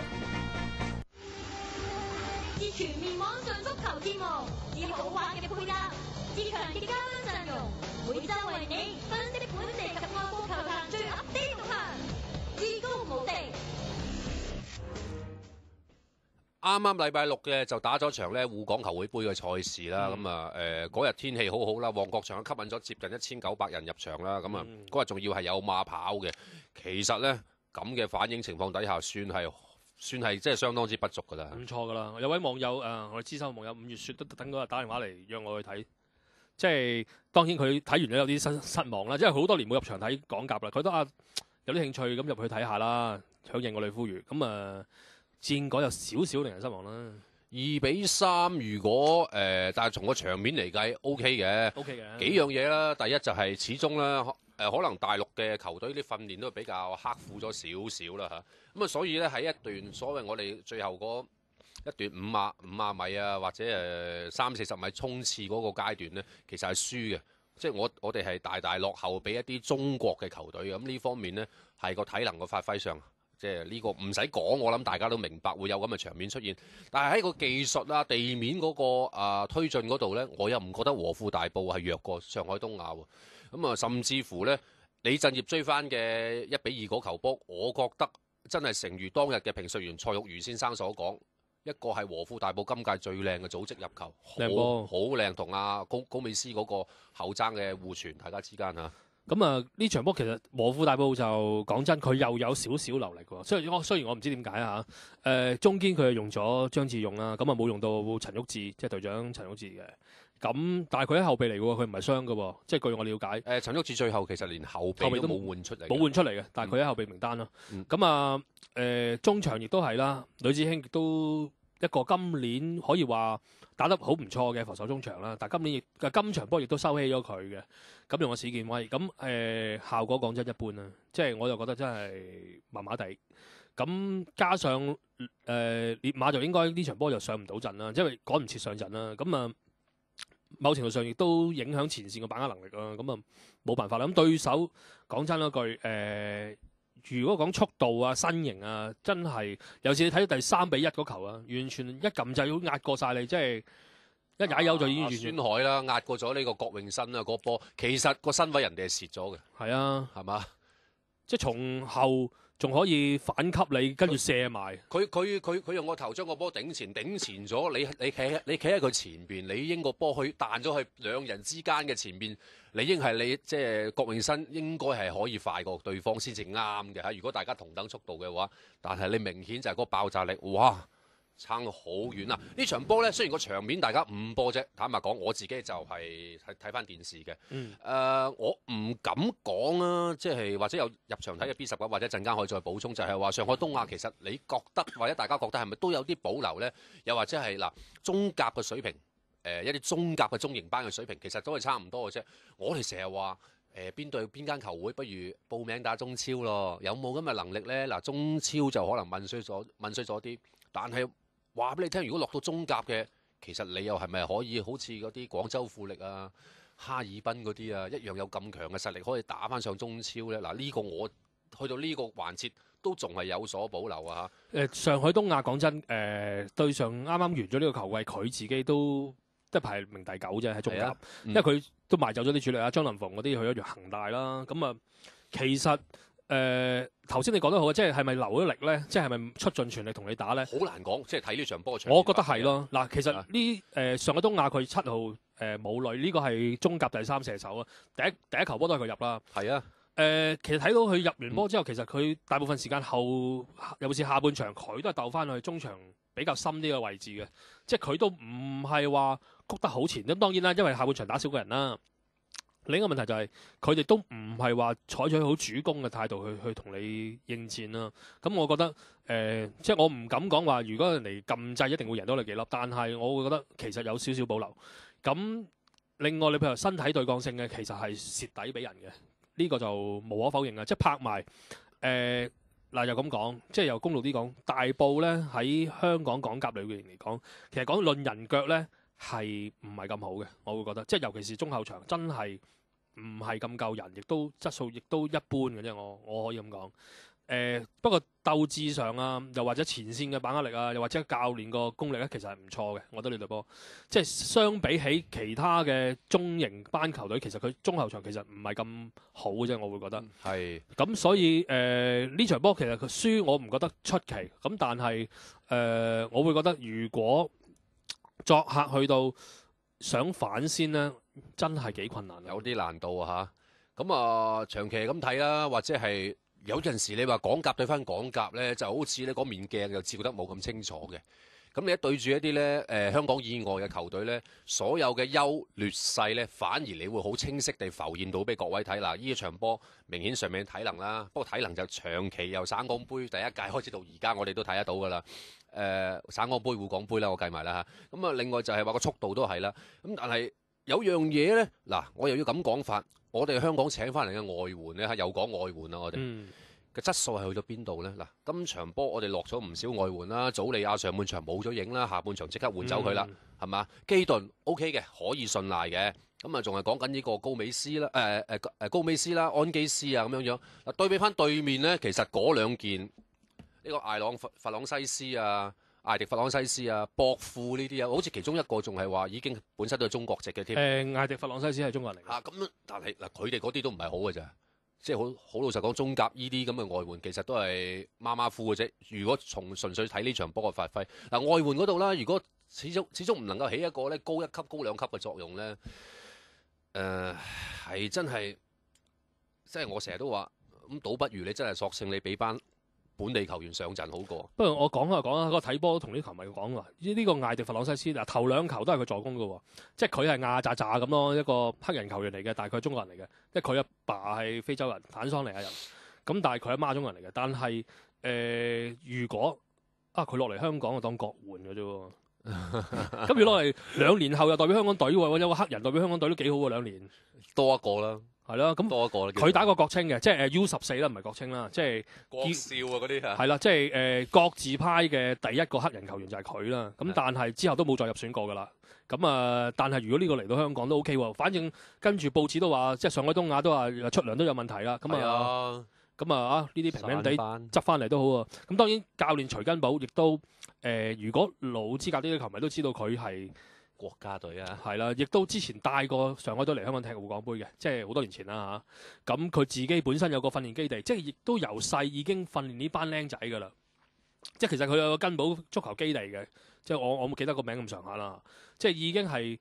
至全面網上足球節目，至豪華嘅配搭，至強嘅嘉賓陣容，每周為你分析本地及外國球壇最 update 動向，至高無敵。啱啱禮拜6嘅就打咗場咧滬港球會杯嘅賽事啦，咁啊嗰日天氣好好啦，旺角場吸引咗接近1900人入場啦，咁啊嗰日仲要係有馬跑嘅，其實咧咁嘅反應情況底下，算係算係即係相當之不俗㗎啦。唔錯㗎啦，有位網友我哋資深網友5月雪都等嗰日打電話嚟約我去睇，即係當然佢睇完咗有啲失望啦，因為好多年冇入場睇港甲啦，佢都有啲興趣咁入去睇下啦，響應我哋呼籲，咁戰果有少少令人失望啦。2-3，如果但係從個場面嚟計 OK 嘅，OK 嘅幾樣嘢啦。第一就係始終啦，可能大陸嘅球隊啲訓練都比較刻苦咗少少啦嚇。咁啊，所以咧喺一段所謂我哋最後嗰一段500米啊，或者30-40米衝刺嗰個階段咧，其實係輸嘅。即係我哋係大大落後俾一啲中國嘅球隊。咁呢方面咧係個體能嘅發揮上。即係呢個唔使講，我諗大家都明白會有咁嘅場面出現。但係喺個技術啊、地面嗰個推進嗰度呢，我又唔覺得和富大埔係弱過上海東亞喎。咁甚至乎呢，李振業追翻嘅1-2嗰球波，我覺得真係誠如當日嘅評述員蔡玉如先生所講，一個係和富大埔今屆最靚嘅組織入球，好靚，同高美斯嗰個後爭嘅互傳，大家之間嚇。咁呢場波其實和富大埔就講真，佢又有少少流力喎。雖然我唔知點解中堅佢係用咗張志勇啦，咁冇用到陳旭志，即係隊長陳旭志嘅。咁但係佢喺後備嚟嘅喎，佢唔係傷嘅喎，即係據我了解。陳旭志最後其實連後備都冇換出嚟，冇換出嚟嘅，但係佢喺後備名單咯。咁中場亦都係啦，呂志興亦都一個今年可以話打得好唔錯嘅防守中場啦，但係今場波亦都收起咗佢嘅，咁用個史建威，咁效果講真一般啦，即係我就覺得真係麻麻地。咁加上烈馬就應該呢場波就上唔到陣啦，因為趕唔切上陣啦。咁某程度上亦都影響前線嘅把握能力啦。咁冇辦法啦。咁對手講真嗰句如果講速度啊、身形啊，真係尤其你睇到第3-1嗰球啊，完全一撳就要壓過晒你，即係一踩油就已經完全。孫海啦，壓過咗呢個郭永新啦，嗰波其實個身位人哋係蝕咗嘅。係啊，係嘛？即係從後仲可以反給你，跟住射埋。佢用個頭將個波頂前咗，你企喺佢前邊，理應個波去彈咗去兩人之間嘅前邊，理應係你即係郭永新應該係可以快過對方先至啱嘅嚇。如果大家同等速度嘅話，但係你明顯就係個爆炸力，哇！撐好遠啊！呢場波呢，雖然個場面大家5波啫，坦白講，我自己就係睇翻電視嘅。我唔敢講啊，即係或者有入場睇嘅 B19，或者陣間可以再補充，就係話上海東亞其實你覺得或者大家覺得係咪都有啲保留呢？又或者係中甲嘅水平，一啲中甲嘅中型班嘅水平，其實都係差唔多嘅啫。我哋成日話邊隊邊間球會不如報名打中超咯？有冇咁嘅能力呢？嗱，中超就可能問衰咗啲，但係話俾你聽，如果落到中甲嘅，其實你又係咪可以好似嗰啲廣州富力啊、哈爾濱嗰啲啊，一樣有咁強嘅實力可以打翻上中超呢？嗱，呢個我去到呢個環節都仲係有所保留啊！上海東亞講真，對上啱啱完咗呢個球季，佢自己都得排名第9啫喺中甲，因為佢都賣走咗啲主力啊，張林逢嗰啲去咗恒大啦。咁其實頭先你講得好，即係咪留咗力咧？即係咪出盡全力同你打咧？好難講，即係睇呢場波場。我覺得係咯。嗱，其實呢上海東亞佢7號武磊呢個係中甲第3射手啊，第一球波都係佢入啦。係啊。其實睇到佢入完波之後，其實佢大部分時間尤其是下半場，佢都係鬥翻去中場比較深啲嘅位置嘅，即係佢都唔係話谷得好前。咁當然啦，因為下半場打少個人啦。另一個問題就係佢哋都唔係話採取好主攻嘅態度去同你應戰啦。咁我覺得即係我唔敢講話，如果人哋禁制一定會贏到你幾粒，但係我會覺得其實有少少保留。咁另外你譬如身體對抗性嘅，其實係蝕底俾人嘅，呢個就無可否認啊！即係拍埋嗱又咁講，即係由公路啲講，大埔咧喺香港港甲裏邊嚟講，其實講論人腳咧係唔係咁好嘅，我會覺得，即係尤其是中後場真係唔係咁夠人，亦都質素亦都一般嘅啫。我可以咁講。不過鬥志上啊，又或者前線嘅把握力啊，又或者教練個功力咧，其實係唔錯嘅。我覺得呢隊波，即係相比起其他嘅中型班球隊，其實佢中後場其實唔係咁好嘅啫。我會覺得係。咁所以呢場波其實佢輸，我唔覺得出奇。咁但係我會覺得如果作客去到想反先呢，真係幾困難，有啲難度啊嚇。咁長期咁睇啦，或者係有陣時你話港甲對翻港甲咧，就好似咧嗰面鏡又照得冇咁清楚嘅。咁你一對住一啲咧香港以外嘅球隊咧，所有嘅優劣勢咧，反而你會好清晰地浮現到俾各位睇。嗱，呢一場波明顯上面體能啦，不過體能就長期由省港杯第一屆開始到而家，我哋都睇得到㗎啦。省港杯、滬港杯啦，我計埋啦嚇。咁啊，另外就係話個速度都係啦。咁但係有樣嘢咧，嗱，我又要咁講法，我哋香港請翻嚟嘅外援咧，又講外援啦，我哋。嘅質素係去到邊度呢？嗱，今場波我哋落咗唔少外援啦，祖利亞上半場冇咗影啦，下半場即刻換走佢啦，係嘛？基頓 OK 嘅，可以信賴嘅。咁啊，仲係講緊呢個高美斯啦，高美斯啦，安基斯啊咁樣樣。嗱，對比翻對面呢，其實嗰兩件呢個艾朗弗朗西斯啊、艾迪弗朗西斯啊、博富呢啲啊，好似其中一個仲係話已經本身都係中國籍嘅添。艾迪弗朗西斯係中國人嚟嘅。啊，咁但係嗱，佢哋嗰啲都唔係好嘅咋。即係好老實講，中甲呢啲咁嘅外援其實都係馬馬虎嘅啫。如果從純粹睇呢場波嘅發揮，嗱，外援嗰度啦，如果始終唔能夠起一個咧高一級、高兩級嘅作用咧，係真係，即係我成日都話，咁倒不如你真係索性你俾班本地球員上陣好過。不過我講下嗰個睇波同啲球迷講話，呢個艾迪弗朗西斯嗱頭兩球都係佢助攻嘅喎，即係佢係亞渣渣咁咯，一個黑人球員嚟嘅，但係佢係中國人嚟嘅，即係佢阿爸係非洲人，坦桑尼亞人，咁但係佢阿媽中國人嚟嘅，但係如果佢落嚟香港就當國援嘅啫喎，咁如果落嚟2年後又代表香港隊喎，有個黑人代表香港隊都幾好喎，2年多一個啦。係啦，咁多一個佢打過國青嘅，即係U14啦，唔係國青啦，即係國少啊嗰啲係啦，即係國字派嘅第一個黑人球員就係佢啦。咁但係之後都冇再入選過㗎啦。咁啊，但係如果呢個嚟到香港都 OK 喎，反正跟住報紙都話，即係上海東亞都話出糧都有問題啦。咁啊，呢啲平平地執翻嚟都好啊。咁當然教練徐根寶亦都如果老資格啲球迷都知道佢係國家隊啊，係啦，亦都之前帶過上海隊嚟香港踢滬港杯嘅，即係好多年前啦嚇。咁佢自己本身有個訓練基地，即係亦都由細已經訓練呢班僆仔㗎啦。即係其實佢有個根寶足球基地嘅，即係我冇記得個名咁上下啦。即係已經係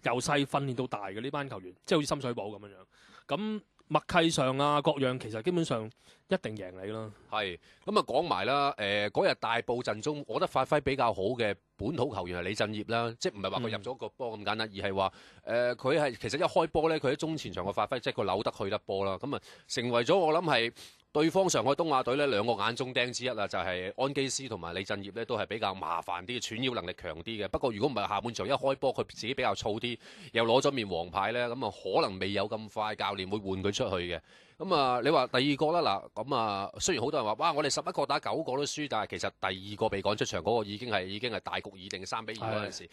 由細訓練到大嘅呢班球員，即係好似深水埗咁樣樣。咁默契上啊，各樣其實基本上一定贏你啦。係咁啊，講埋啦，嗰日大埔陣中，我覺得發揮比較好嘅本土球員係李振業啦，即係唔係話佢入咗個波咁簡單，而係話佢係其實一開波咧，佢喺中前場嘅發揮，即係佢扭得去得波啦。咁啊，成為咗我諗係對方上海東亞隊咧兩個眼中釘之一啦，就係安基斯同埋李振業咧都係比較麻煩啲，串擾能力強啲嘅。不過如果唔係下半場一開波，佢自己比較燥啲，又攞咗面黃牌咧，咁啊可能未有咁快教練會換佢出去嘅。咁啊，你話第二個啦嗱，咁啊雖然好多人話哇，我哋11個打9個都輸，但係其實第二個被趕出場嗰個已經係大局已定3-2嗰陣時，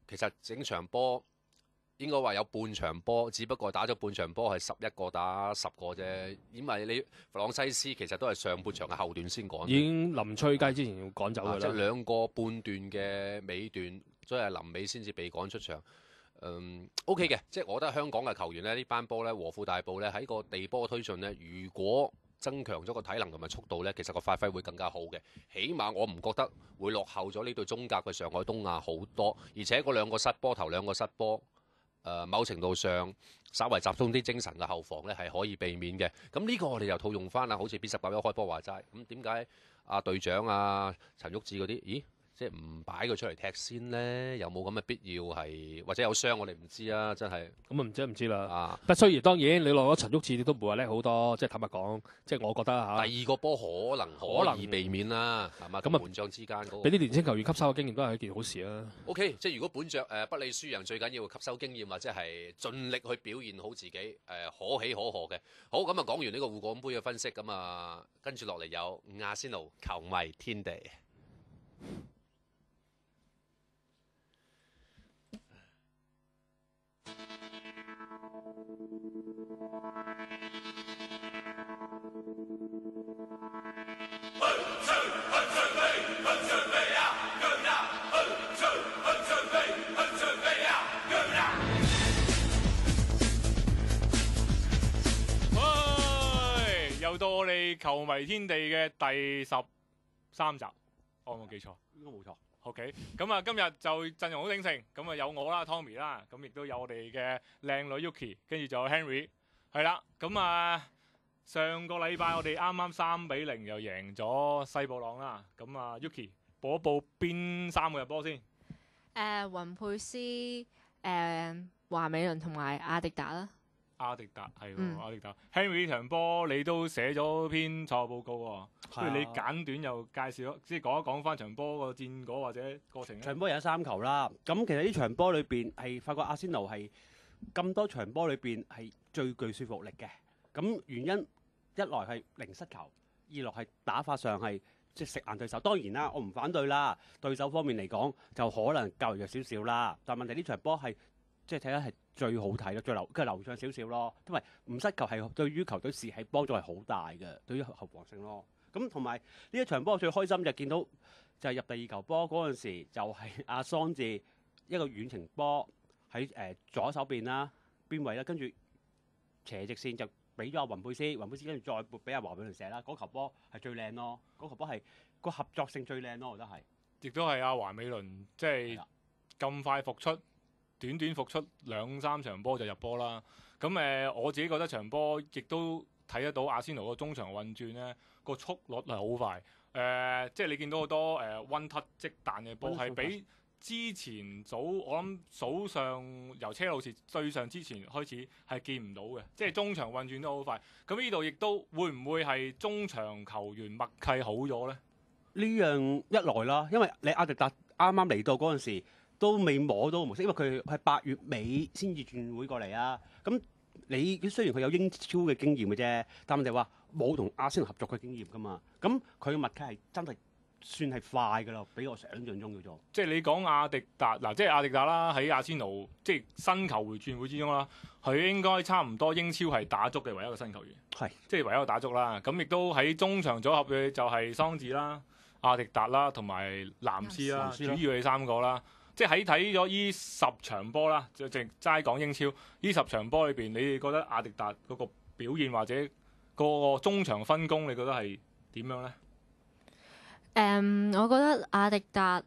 其實整場波應該話有半場波，只不過打咗半場波係11個打10個啫。因為你弗朗西斯其實都係上半場嘅後段先趕，已經臨吹雞之前要趕走㗎啦。即係2個半段嘅尾段，所以係臨尾先至被趕出場。OK 嘅，即係我覺得香港嘅球員呢班波呢，和富大埔呢，喺個地波推進呢，如果增強咗個體能同埋速度呢，其實個發揮會更加好嘅。起碼我唔覺得會落後咗呢隊中甲嘅上海東亞好多，而且嗰兩個失波頭兩個失波，某程度上稍為集中啲精神嘅後防呢係可以避免嘅。咁呢個我哋又套用翻啦，好似 B19一開波話齋，咁點解阿隊長啊陳旭志嗰啲，咦？即係唔擺佢出嚟踢先咧，有冇咁嘅必要係？或者有傷我哋唔知啊，真係。咁啊唔知啦。啊，不雖然當然你落咗陳旭志，你都唔會話叻好多。即係坦白講，即係我覺得嚇。第二個波可能以避免啦，係嘛？咁啊，門將之間嗰個。俾啲年輕球員吸收嘅經驗都係一件好事啊。OK， 即係如果本着不理輸贏，最緊要吸收經驗或者係盡力去表現好自己，可喜可賀嘅。好，咁啊講完呢個滬港杯嘅分析，咁啊跟住落嚟有阿仙奴球迷天地。又到我哋球迷天地嘅第13集，我有冇記錯？應該冇錯。OK， 咁啊，今日就陣容好鼎盛，咁啊有我啦 ，Tommy 啦，咁亦都有我哋嘅靚女 Yuki， 跟住就有 Henry， 係啦，咁啊上個禮拜我哋啱啱3-0又贏咗西布朗啦。咁啊 Yuki 報一報邊3個入波先？雲佩斯、華美倫同埋阿迪達啦。阿迪達係喎，阿迪達 Henry 呢場波你都寫咗篇賽後報告喎，不如你簡短又介紹，即係講一講翻場波個戰果或者過程。場波贏咗3球啦，咁其實呢場波裏邊係發覺阿仙奴係咁多場波裏邊係最具說服力嘅。咁原因一來係零失球，二來係打法上係即係食硬對手。當然啦，我唔反對啦，對手方面嚟講就可能較弱少少啦。但問題呢場波係即係睇得係最好睇咯，最流暢少少咯。因為唔失球係對於球隊士氣幫助係好大嘅，對於後防性咯。咁同埋呢一場波最開心就見到就係入第2球波嗰陣時，就係阿桑治一個遠程波喺左手邊啦邊位啦，跟住斜直線就俾咗阿雲佩斯，雲佩斯跟住再撥俾阿華美倫射啦。嗰球波係最靚咯，嗰球波係個合作性最靚咯，我覺得係。亦都係阿華美倫即係咁快復出。短復出2-3場波就入波啦，咁我自己覺得場波亦都睇得到阿仙奴個中場運轉咧個速率係好快，即係你見到好多one touch 即彈嘅波係比之前我諗早上由車路士對上之前開始係見唔到嘅，即係中場運轉都好快。咁呢度亦都會唔會係中場球員默契好咗咧？呢樣一來啦，因為你阿迪達啱啱嚟到嗰陣時。都未摸到個模式，因為佢係8月尾先至轉會過嚟啊。咁你雖然佢有英超嘅經驗嘅啫，但係就話冇同阿仙奴合作嘅經驗噶嘛。咁佢嘅默契係真係算係快噶啦，比我想象中叫做。即係你講阿迪達嗱，即係阿迪達啦，喺阿仙奴即係新球會轉會之中啦，佢應該差唔多英超係打足嘅唯一一個新球員，係即係唯一一個打足啦。咁亦都喺中場組合嘅就係桑治啦、阿迪達啦同埋藍斯啦，主要係3個啦。即係喺睇咗依10場波啦，就淨齋講英超呢10場波裏邊，你哋覺得阿迪達嗰個表現或者個中場分工，你覺得係點樣呢？我覺得阿迪達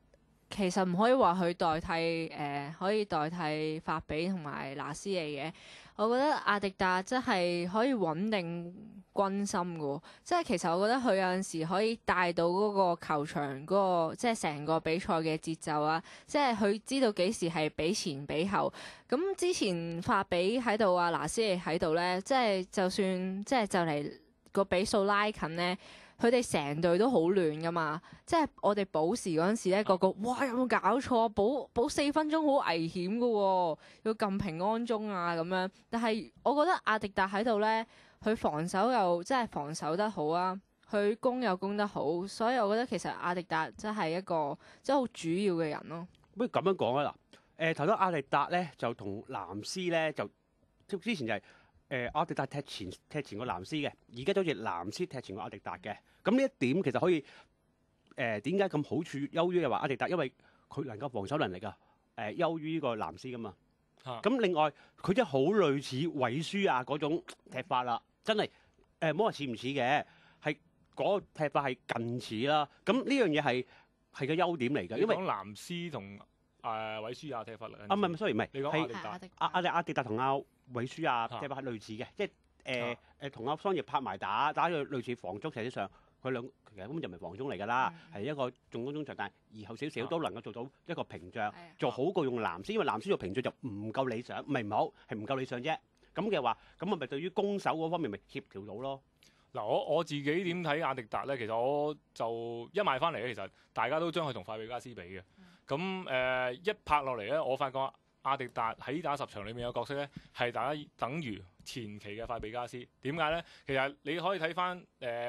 其實唔可以話佢代替可以代替法比同埋拿斯利嘅。我覺得阿迪達真係可以穩定軍心嘅喎，即係其實我覺得佢有陣時可以帶到嗰個球場嗰個即係成個比賽嘅節奏啊，即係佢知道幾時係比前比後。咁之前法比喺度啊，拿斯利喺度咧，即係就算即係就嚟個比數拉近咧。佢哋成隊都好亂噶嘛，即係我哋補時嗰陣時咧，個哇有冇搞錯？補4分鐘好危險噶喎，要撳平安鐘啊咁樣。但係我覺得阿迪達喺度咧，佢防守又真係防守得好啊，佢攻又攻得好，所以我覺得其實阿迪達真係一個真係好主要嘅人咯。不如咁樣講啊嗱，頭先阿迪達咧就同藍斯咧就之前就係。阿迪達踢前個藍斯嘅，而家就好似藍斯踢前個阿迪達嘅。咁呢一點其實可以點解咁好處優於話阿迪達，因為佢能夠防守能力啊優於呢個藍斯噶嘛。咁另外佢真係好類似韋舒亞嗰種踢法啦，真係唔好話似唔似嘅，係嗰個踢法係近似啦。咁呢樣嘢係個優點嚟㗎，因為講藍斯同韋舒亞踢法啦。唔係 sorry 唔係，你講阿迪達。阿迪達同阿韋舒亞踢法係類似嘅，即係同阿桑葉拍埋打咗類似防中，實際上佢兩其實根本就唔係防中嚟㗎啦，係一個重攻中場，但係移後少少都能夠做到一個屏障，做好過用藍斯，因為藍斯做屏障就唔夠理想，唔係唔好，係唔夠理想啫。咁嘅話，咁咪對於攻守嗰方面咪協調到咯。嗱，我自己點睇阿迪達咧？其實我就一買翻嚟咧，其實大家都將佢同費比加斯比嘅。咁一拍落嚟咧，我發覺阿迪達喺打10場裏面嘅角色咧，係大家等於前期嘅費比加斯。點解咧？其實你可以睇翻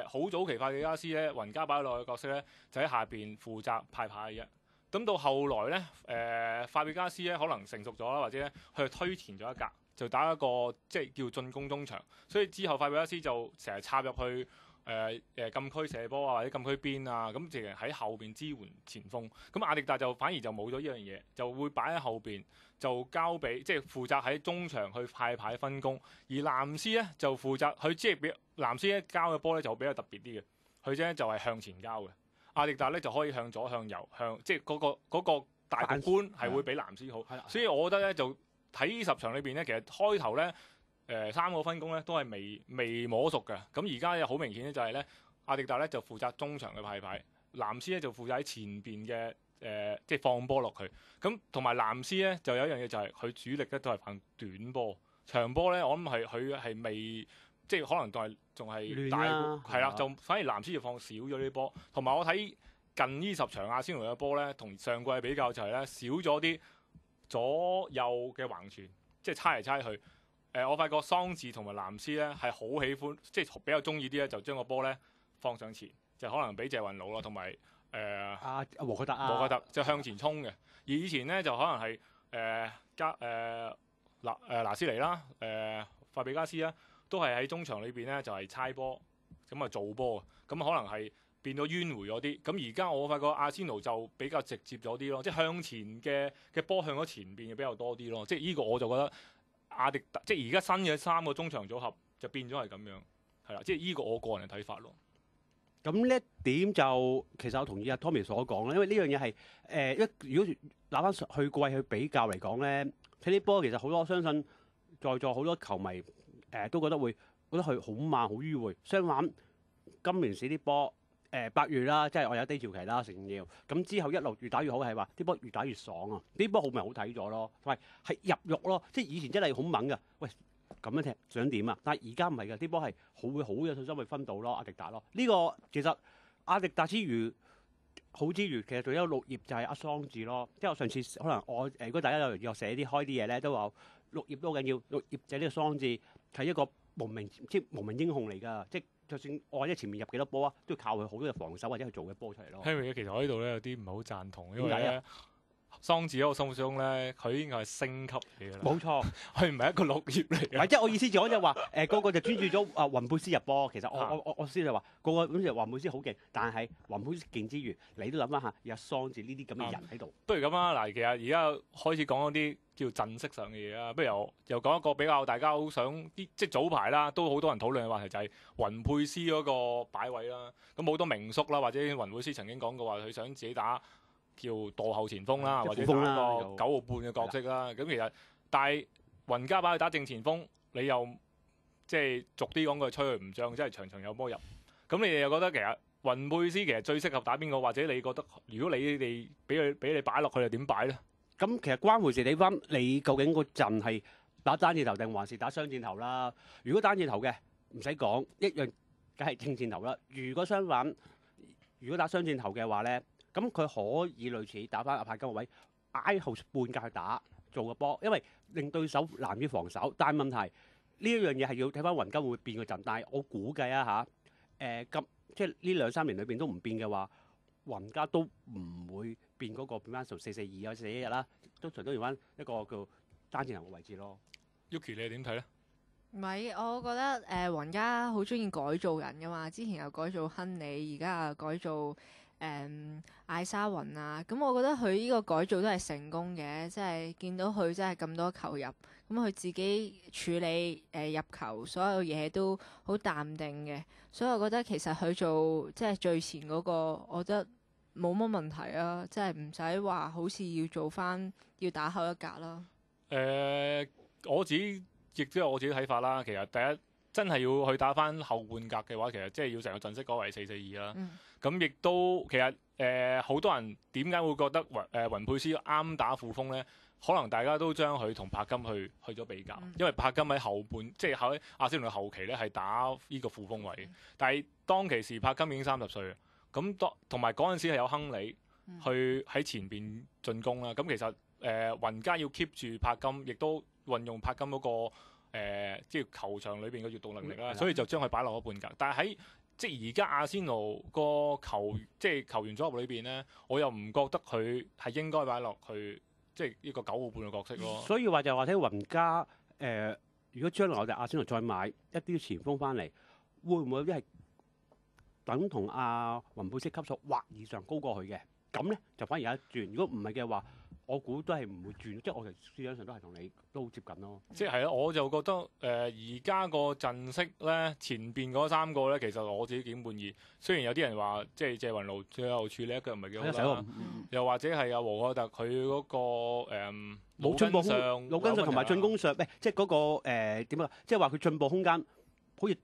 好早期費比加斯咧，雲加擺落去嘅角色咧，就喺下邊負責派牌嘅啫。咁到後來咧，費比加斯咧可能成熟咗啦，或者咧佢推前咗一格，就打一個即係叫進攻中場。所以之後費比加斯就成日插入去禁區射波啊，或者禁區邊啊，咁直情喺後邊支援前鋒。咁阿迪達就反而就冇咗呢樣嘢，就會擺喺後邊，就交俾即係負責喺中場去派牌分工。而藍斯咧就負責佢即係比藍斯咧交嘅波咧就比較特別啲嘅，佢咧就係向前交嘅。阿迪達咧就可以向左向右向，即係嗰個大局觀係會比藍斯好。所以我覺得咧就睇10場裏邊咧，其實開頭咧三個分工咧都係未摸熟嘅。咁而家好明顯咧就係咧，阿迪達咧就負責中場嘅派牌，藍絲咧就負責喺前邊嘅即係放波落去。咁同埋藍絲咧就有一樣嘢就係佢主力咧都係放短波，長波咧我諗佢係未即係可能仲係大係啦，就反而藍絲就放少咗啲波。同埋我睇近呢10場阿仙奴嘅波咧，同上季比較就係咧少咗啲左右嘅橫傳，即係猜嚟猜去。我發覺桑治同埋藍絲咧係好喜歡，即係比較中意啲咧，就將個波咧放上前，就可能俾謝雲奴啦，同埋阿禾確特就向前衝嘅。而以前咧就可能係拿斯尼啦、法比加斯啦，都係喺中場裏邊咧就係猜波，咁啊做波，咁可能係變咗迂迴咗啲。咁而家我發覺阿仙奴就比較直接咗啲咯，即係向前嘅波向咗前邊嘅比較多啲咯。即係呢個我就覺得阿迪達即係而家新嘅3個中場組合就變咗係咁樣，係啦，即係呢個我個人嘅睇法咯。咁呢一點就其實我同意阿 Tommy 所講啦，因為呢樣嘢係如果拿翻去季去比較嚟講咧，睇啲波其實好多，我相信在座好多球迷都覺得佢好慢好迂迴。相反，今年時啲波8月啦，即係我有低潮期啦，成要咁之後一路越打越好，係話啲波越打越爽啊！啲波好咪好睇咗咯，同埋係入肉咯，即係以前真係好猛噶，喂咁樣踢想點啊？但係而家唔係㗎，啲波係會好有信心去分到咯，阿迪達咯。呢個其實阿迪達之餘好之餘，其實仲有綠葉就係阿桑治咯。即係我上次可能如果大家有留意我寫啲開啲嘢咧，都話綠葉都好緊要。綠葉就係呢個桑治係一個無名英雄嚟㗎，即係就算我喺前面入幾多波啊，都要靠佢好多嘅防守或者去做嘅波出嚟咯。Henry 其實我呢度咧有啲唔係好贊同，因為咧桑治喺我心目中咧，佢應該係升級嚟㗎啦。冇錯，佢唔係一個綠葉嚟嘅。即係我意思就係話個個就專注咗雲佩斯入波。其實我先就話個個咁就雲佩斯好勁，但係雲佩斯勁之餘，你都諗翻下有桑治呢啲咁嘅人喺度。不如咁啊！嗱，其實而家開始講嗰啲叫陣式上嘅嘢啦。不如又講一個比較大家好想啲，即係早排啦，都好多人討論嘅話題就係雲佩斯嗰個擺位啦。咁好多名宿啦，或者雲佩斯曾經講過話，佢想自己打叫墮後前鋒啦，或者打個9號半嘅角色啦。咁其實但係雲加把佢打正前鋒，你又即係逐啲講句吹佢唔漲，即係場場有波入。咁你哋又覺得其實雲佩斯其實最適合打邊個？或者你覺得如果你哋俾你擺落去，又點擺咧？咁其實關乎時你翻你究竟個陣係打單箭頭定還是打雙箭頭啦？如果單箭頭嘅唔使講，一樣梗係正箭頭啦。如果相反，如果打雙箭頭嘅話咧，咁佢可以類似打翻阿帕金個位，挨後半格去打做個波，因為令對手難於防守。但係問題呢一樣嘢係要睇翻雲加會唔會變個陣。但係我估計啊咁即係呢2-3年裏邊都唔變嘅話，雲加都唔會變嗰個變翻做4-4-2或者4-1-1啦，都隨都用翻一個叫單箭頭嘅位置咯。Yuki 你點睇咧？唔係，我覺得雲加好中意改造人噶嘛，之前又改造亨利，而家又改造艾沙雲啊，咁我覺得佢呢個改造都係成功嘅，即係見到佢真係咁多球入，咁佢自己處理入球所有嘢都好淡定嘅，所以我覺得其實佢做即係最前嗰個，我覺得冇乜問題啊，即係唔使話好似要做翻要打後一格啦。我自己亦都有我自己睇法啦。其實第一真係要去打翻後半格嘅話，其實即係要成個陣式改為4-4-2啦。咁亦都其實好多人點解會覺得雲佩斯啱打副鋒咧？可能大家都將佢同柏金去咗比較，因為柏金喺後半即係喺阿仙奴嘅後期咧係打呢個副鋒位，但係當其時柏金已經30歲，咁同埋嗰陣時係有亨利去喺前邊進攻啦。咁其實雲加要 keep 住柏金，亦都運用柏金嗰個即係球場裏邊嘅閲讀能力啦，所以就將佢擺落咗半格。但係喺即係而家阿仙奴個即係球員組合裏邊咧，我又唔覺得佢係應該擺落去即係呢個9號半嘅角色咯。所以話就話睇雲加如果將來我哋阿仙奴再買一啲前鋒翻嚟，會唔會有啲係等同阿雲佩斯級數或以上高過佢嘅？咁咧就反而有一轉。如果唔係嘅話，我估都係唔會轉，即係我哋思想上都係同你都好接近咯。即係咯，我就覺得而家個陣式咧，前邊嗰3個咧，其實我自己幾滿意。雖然有啲人話，即係謝雲路最後處理一腳唔係幾好啦，又或者係阿和可特佢嗰個冇進步腦筋上同埋進攻上，即係嗰個點啊？即係話佢進步空間好似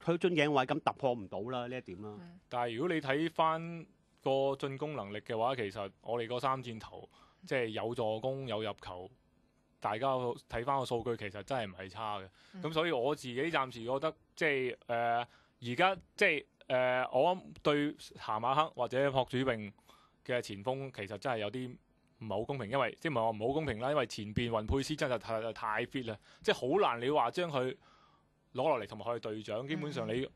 佢樽頸位咁突破唔到啦呢一點啦。但係如果你睇翻個進攻能力嘅話，其實我哋個3箭頭。即係有助攻有入球，大家睇翻個數據其實真係唔係差嘅。咁所以我自己暫時覺得即係而家即係我諗對夏馬克或者朴主榮嘅前鋒其實真係有啲唔係好公平，因為即係唔係話唔好公平啦，因為前邊雲佩斯真係太 fit 啦，即係好難你話將佢攞落嚟同埋佢係隊長，基本上你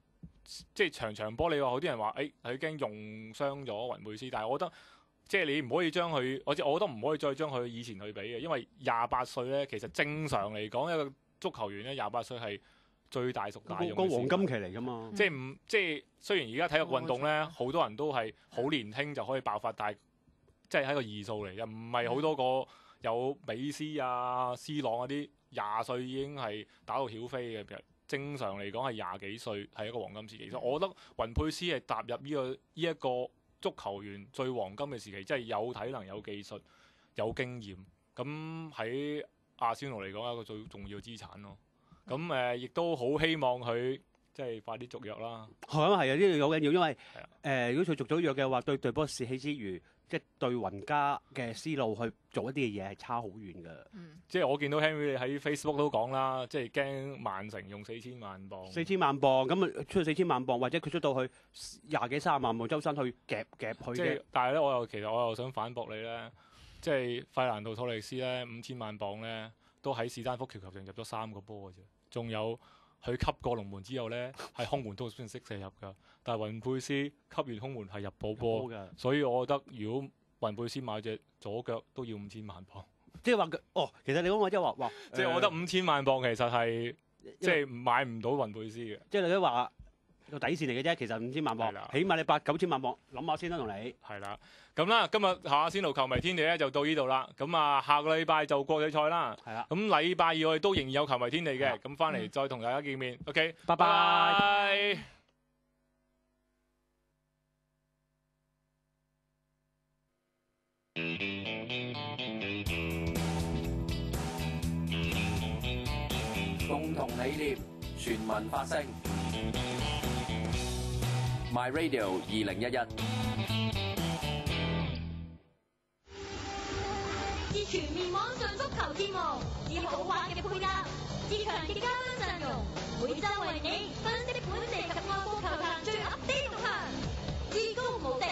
即係場波你話好啲人話佢驚用傷咗雲佩斯，但係我覺得。即係你唔可以將佢，我覺得唔可以再將佢以前去比嘅，因為28歲咧，其實正常嚟講，一個足球員咧28歲係最大熟大用嘅個黃金期嚟㗎嘛。即係雖然而家體育運動咧，好多人都係好年輕就可以爆發，但係即係喺個異數嚟嘅，唔係好多個有美斯啊、C 朗嗰啲20歲已經係打到曉飛嘅。其實正常嚟講係20幾歲係一個黃金時期。所以我覺得雲佩斯係踏入呢一個足球員最黃金嘅時期，即係有體能、有技術、有經驗。咁喺阿仙奴嚟講，一個最重要嘅資產咯。咁亦都好希望佢即係快啲續約啦。係啊，係啊，呢個好緊要，因為如果佢續咗約嘅話，對隊波士氣之餘，即係對雲加嘅思路去做一啲嘅嘢係差好遠㗎。即係我見到 Henry 喺 Facebook 都講啦，即係驚曼城用4000萬磅。4000萬磅咁啊，出去4000萬磅，或者佢出到去20幾30萬磅周身去夾佢嘅。但係咧，其實我又想反駁你咧，即係費蘭道托利斯咧5000萬磅咧，都喺史丹福橋球場入咗3個波嘅啫，仲有。佢吸過龍門之後咧，係空門都算識射入㗎。但係雲佩斯吸完空門係入到波嘅，所以我覺得如果雲佩斯買隻左腳都要5000萬磅。即係話其實你講我即係話，即係我覺得5000萬磅其實係即係買唔到雲佩斯嘅。即係你都話個底線嚟嘅啫。其實5000萬磅，起碼你8、9千萬磅諗下先啦，同你。係啦。咁啦，今日下仙奴球迷天地咧就到呢度啦。咁啊，下個禮拜就國際賽啦。係啦。咁禮拜二我哋都仍然有球迷天地嘅。咁翻嚟再同大家見面。OK，拜拜。共同理念，全民發聲。My Radio 2011。以全面網上足球節目，以好玩嘅配搭，以強嘅嘉賓陣容，每周為你分析本地及外國球壇最 update 動向，至高無敵。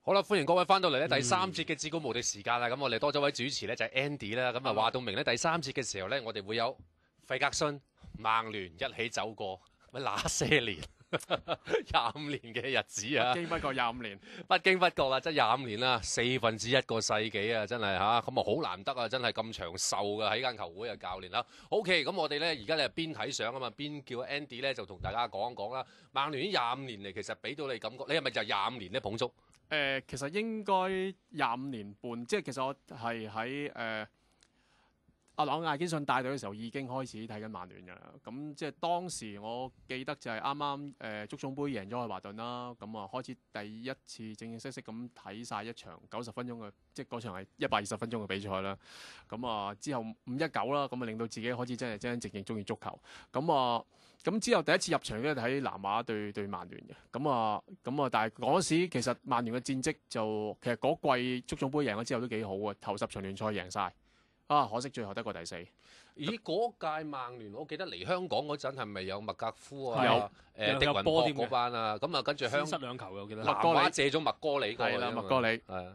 好啦，歡迎各位翻到嚟咧第3節嘅至高無敵時間啦。咁我哋多咗位主持咧就係 Andy 啦。咁啊話到明咧第3節嘅時候咧，我哋會有費格遜、曼聯一起走過那些年。25年嘅日子啊，不經不覺25年，不經不覺啦，真係25年啦，1/4個世紀啊，真係嚇，咁啊好難得啊，真係咁長壽噶喺間球會嘅教練啦。OK，咁我哋咧而家咧邊睇相啊嘛，邊叫 Andy 咧就同大家講一講啦。曼聯呢25年嚟，其實俾到你感覺，你係咪就25年咧捧足？其實應該25年半，即係其實我係喺阿朗艾基遜帶隊嘅時候已經開始睇緊曼聯㗎啦。咁即係當時我記得就係啱啱足總杯贏咗愛華頓啦。咁啊開始第一次正正式式咁睇晒一場90分鐘嘅，即係嗰場係120分鐘嘅比賽啦。咁啊之後5-19啦，咁啊令到自己開始真係真正正中意足球。咁之後第一次入場咧睇南華對曼聯嘅。咁啊，但係嗰時其實曼聯嘅戰績就其實嗰季足總杯贏咗之後都幾好嘅，頭10場聯賽贏晒。可惜最後得個第4。咦，嗰屆曼聯我記得嚟香港嗰陣係咪有麥格夫啊、迪雲博嗰班啊？咁啊跟住先失2球嘅，我記得。南華借咗麥哥里過嚟。係啦，麥哥里。係啊。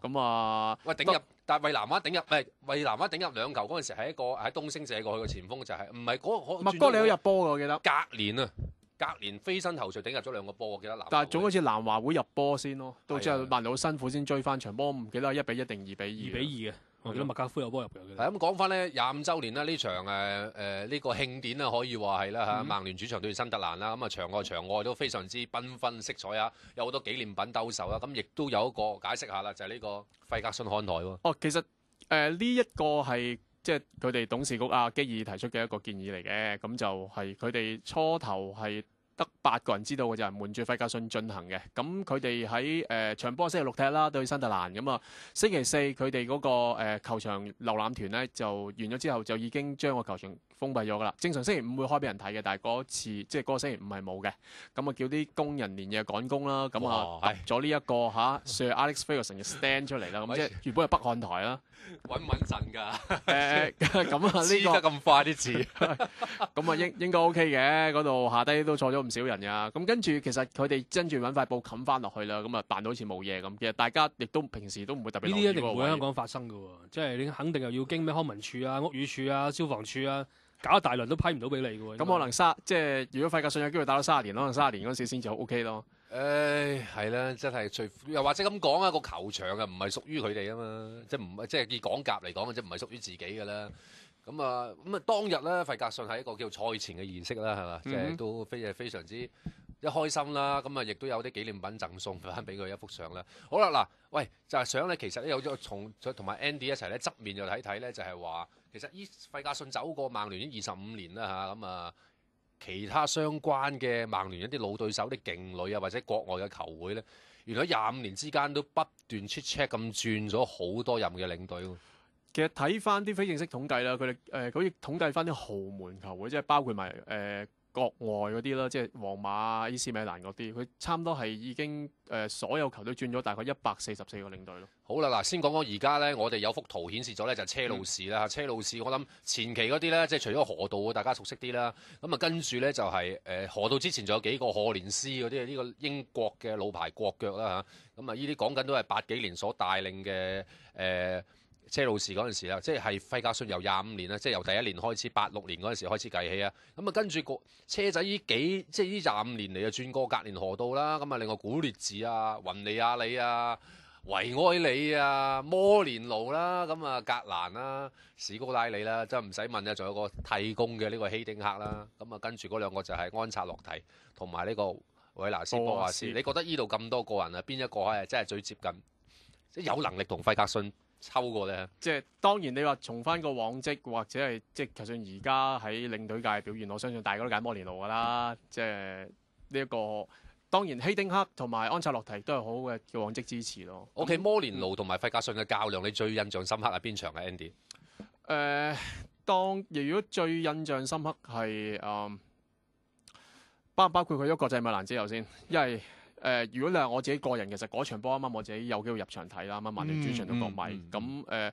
咁啊，喂頂入，但係為南華頂入，為南華頂入2球嗰陣時係一個喺東昇借過去嘅前鋒就係唔係嗰麥哥里都入波嘅，我記得。隔年飛身頭槌頂入咗2個波，我記得南華。但係總好似南華會入波先咯，到之後曼聯好辛苦先追翻場波，唔記得係1-1定2-2。2-2嘅。我記得麥卡夫有波入嘅。係咁講翻咧，25週年啦，呢場呢個慶典啦，可以話係啦嚇，曼聯主場對新特蘭啦，咁啊場內場外都非常之繽紛色彩啊，有好多紀念品兜售啊，咁亦都有一個解釋下啦，就係呢個費格遜看台喎。哦，其實呢一個係即係佢哋董事局阿基爾提出嘅一個建議嚟嘅，咁就係佢哋初頭係得8個人知道嘅就係瞞住費格遜進行嘅。咁佢哋喺場波星期6踢啦對新特蘭，咁啊星期4佢哋嗰個球場瀏覽團咧就完咗之後就已經將個球場封閉咗㗎啦。正常星期5會開俾人睇嘅，但係嗰次即係嗰個星期5係冇嘅。咁啊叫啲工人連夜趕工啦，咁啊揼咗呢一個Sir Alex Ferguson 嘅 stand 出嚟啦。咁即係原本係北看台啦。穩唔穩陣㗎？咁啊呢個咁快啲字，咁啊應該 OK 嘅，嗰度下低都坐咗唔少人㗎。咁跟住其實佢哋跟住揾塊布冚翻落去啦，咁啊扮到好似冇嘢咁。其實大家亦都平時都唔會特別留意。呢啲一定唔會喺香港發生㗎喎，即係你肯定又要經咩康文署啊、屋宇署啊、消防處啊，搞一大輪都批唔到俾你㗎喎。咁可能即係如果費格遜有機會打到30年，可能30年嗰時先至 OK 咯。係啦，真係又或者咁講啊，個球場啊唔係屬於佢哋啊嘛，即係唔係即係以港甲嚟講，即係唔係屬於自己㗎啦。咁啊當日咧，費格遜係一個叫賽前嘅儀式啦，係嘛，即係都非常之一開心啦。咁啊，亦都有啲紀念品贈送翻俾佢一幅相啦。好啦，嗱，喂，就係相咧，其實咧有咗同埋 Andy 一齊咧側面就睇咧，就係話其實費格遜走過曼聯已經25年啦嚇，咁啊。其他相關嘅曼聯一啲老對手、啲勁旅啊，或者國外嘅球會咧，原來25年之間都不斷出 check 咁轉咗好多任嘅領隊喎。其實睇翻啲非正式統計啦，佢哋好似統計翻啲豪門球會，即係包括埋國外嗰啲啦，即係皇馬、AC 米蘭嗰啲，佢差唔多係已經所有球隊轉咗大概144個領隊咯。好啦，嗱，先講講而家咧，我哋有幅圖顯示咗咧，就係車路士啦。車路士我諗前期嗰啲咧，即係除咗河道大家熟悉啲啦，咁啊跟住咧就係河道之前仲有幾個賀連斯嗰啲呢個英國嘅老牌國腳啦嚇，咁啊呢啲講緊都係80幾年所帶領嘅車路士嗰陣時啦，即係費格遜由25年啦，即係由第一年開始86年嗰陣時開始計起啊。咁啊跟住個車仔即係呢25年嚟就轉過格連河道啦。咁啊另外古列治啊、雲尼亞里啊、維埃里啊、摩連奴啦，咁啊格蘭啦、史高拉里啦，真係唔使問啊，仲有個替工嘅呢個希丁克啦。咁啊跟住嗰兩個就係安察洛提同埋呢個韋拿斯波亞斯。你覺得呢度咁多個人啊，邊一個係真係最接近，即係有能力同費格遜抽過咧？即係當然你話從翻個往績或者係即係就算而家喺領隊界表現，我相信大家都揀摩連奴㗎啦。即係呢一個當然希丁克同埋安察洛提都係好嘅往績支持咯。OK， 摩連奴同埋費格遜嘅較量，你最印象深刻係邊場啊 Andy？如果最印象深刻係包括佢一國際米蘭之後先，因為如果你係我自己個人，其實嗰場波啱啱我自己有機會入場睇啦，啱啱曼聯主場對國米，咁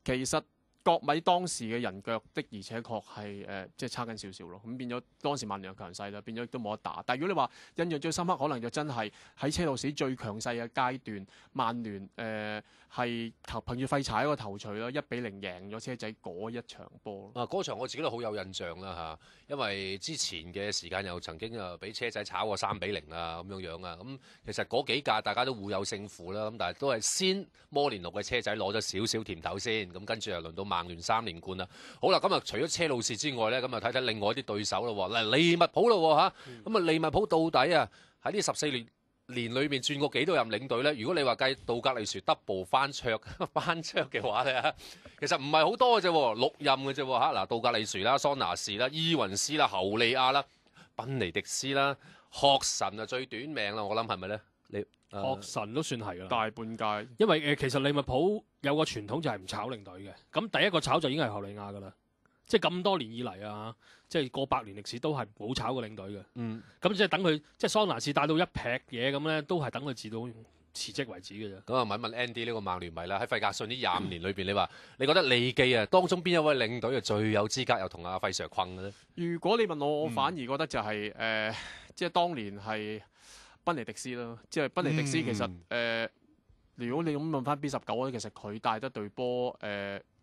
其實國米當時嘅人腳的而且確係即係差緊少少咯，咁變咗當時曼聯強勢啦，變咗都冇得打。但係如果你話印象最深刻，可能就真係喺車路士最強勢嘅階段，曼聯係憑住廢柴一個頭槌啦，1-0贏咗車仔嗰一場波。嗰場我自己都好有印象啦嚇，因為之前嘅時間又曾經又俾車仔炒過3-0啊咁樣啊，咁其實嗰幾屆大家都互有勝負啦，咁但係都係先摩連奴嘅車仔攞咗少少甜頭先，咁跟住又輪到曼聯3連冠啦。好啦，咁啊除咗車路士之外咧，咁啊睇睇另外啲對手咯喎，嗱利物浦咯嚇，咁啊利物浦到底啊喺呢14年裏面轉過幾多任領隊咧？如果你話計杜格利殊 double 翻桌嘅話咧，其實唔係好多嘅啫，6任嘅啫嚇。嗱，杜格利殊啦、桑拿士啦、伊雲斯啦、侯利亞啦、賓尼迪斯啦、學神啊最短命啦，我諗係咪咧？學神都算係㗎啦，大半屆。因為其實利物浦有個傳統就係唔炒領隊嘅，咁第一個炒就已經係侯利亞㗎啦。即係咁多年以嚟啊，即係過百年歷史都係冇炒過領隊嘅。咁即係等佢，即係桑拿士帶到一劈嘢咁咧，都係等佢自動辭職為止嘅啫。咁啊，問 Andy 呢個曼聯迷啦，喺費格遜呢25年裏邊，你覺得利記啊當中邊一位領隊係最有資格又同阿費 Sir 困嘅咧？如果你問我反而覺得就係即係當年係賓尼迪斯咯，即係賓尼迪斯其實如果你咁問翻 B19咧，其實佢帶得隊波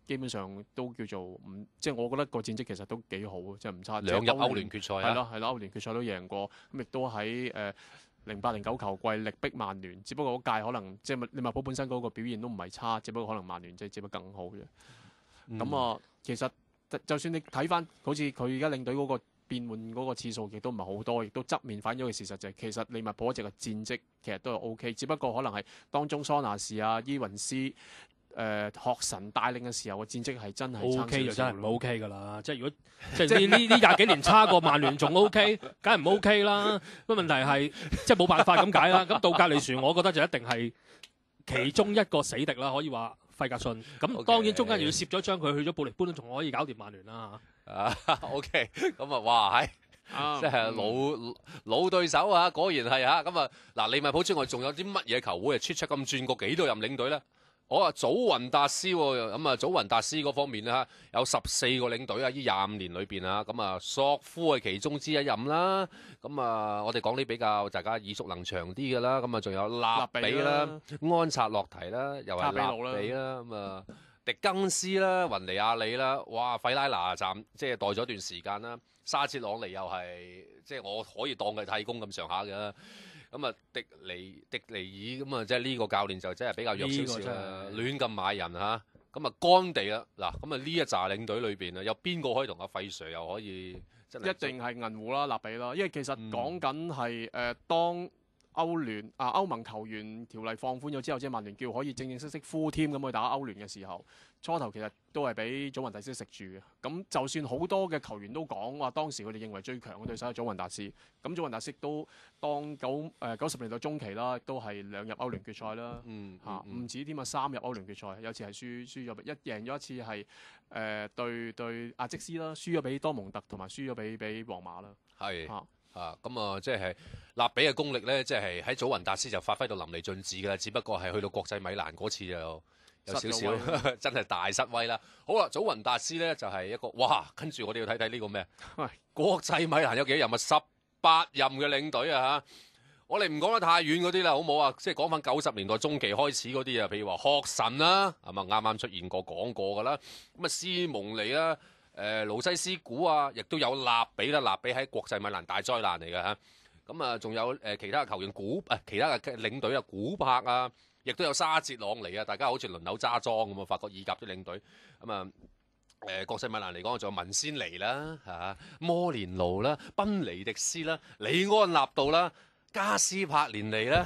基本上都叫做即係我覺得個戰績其實都幾好，即係唔差。兩入歐聯決賽啊，係咯，歐聯決賽都贏過，咁亦都喺08-09球季力逼曼聯，只不過嗰屆可能即係利物浦本身嗰個表現都唔係差，只不過可能曼聯即係接得更好啫。咁其實就算你睇翻好似佢而家領隊嗰個變換嗰個次數，亦都唔係好多，亦都側面反映咗嘅事實就係其實利物浦一直嘅戰績其實都係 OK， 只不過可能係當中桑拿士啊、伊雲斯。學神帶領嘅時候嘅戰績係真係 OK 就真係唔 OK 㗎啦，即係如果即係呢廿幾年差過曼聯仲 OK， 梗係唔 OK 啦。不過問題係即係冇辦法咁解啦。咁到格利船，我覺得就一定係其中一個死敵啦，可以話費格遜。咁當然中間又要攝咗將佢去咗布力般，仲可以搞掂曼聯啦嚇。OK， 咁哇係。即係老對手啊，果然係嚇咁啊！嗱，利物浦之外仲有啲乜嘢球會係出咁轉過幾多任領隊咧？我話祖雲達斯喎，咁啊祖雲達斯嗰方面咧有14個領隊啊，呢25年裏邊啊，咁啊索夫係其中之一任啦。咁啊，我哋講啲比較大家耳熟能詳啲嘅啦。咁啊，仲有納比啦、安察洛提啦，又係納比啦。咁啊，迪更斯啦、雲尼亞里啦，哇，費拉拿站即係待咗一段時間啦。沙切朗尼又係即係我可以當佢替工咁上下嘅。咁啊，迪尼爾咁啊，即係呢個教練就真係比較弱少少啦，亂咁買人嚇。咁啊，干地啦，嗱，咁啊呢一紮領隊裏邊啊，有邊個可以同阿費 Sir 又可以真係？一定係銀湖啦、納比啦，因為其實講緊係當歐盟球員條例放寬咗之後，即係曼聯叫可以正正式式 full team 咁去打歐聯嘅時候，初頭其實都係俾祖雲達斯食住嘅。咁就算好多嘅球員都講話，當時佢哋認為最強嘅對手係祖雲達斯。咁祖雲達斯都當90年代中期啦，都係2入歐聯決賽啦，唔止添啊，3入歐聯決賽，有次係輸咗贏咗一次係對阿積斯啦，輸咗俾多蒙特同埋輸咗俾皇馬啦。係咁啊，即係納比嘅功力咧，即係喺祖雲達斯就發揮到淋漓盡致㗎啦，只不過係去到國際米蘭嗰次就有少少真係大失威啦。好啦，祖雲達斯咧就係一個哇，跟住我哋要睇睇呢個咩？國際米蘭有幾多任啊？18任嘅領隊啊嚇！我哋唔講得太遠嗰啲啦，好唔好啊？即係講翻90年代中期開始嗰啲啊，譬如話學神啦，啱啱出現過講過㗎啦。咁啊，斯蒙尼啦。盧西斯古啊，亦都有納比啦，納比喺國際米蘭大災難嚟嘅嚇。咁啊，仲有其他嘅球員其他嘅領隊啊，古柏啊，亦都有沙捷朗尼啊，大家好似輪流揸莊咁啊，法國意甲啲領隊。咁啊，國際米蘭嚟講，仲有文仙尼啦，嚇摩連奴啦，賓尼迪斯啦，里安納度啦，加斯柏連尼啦。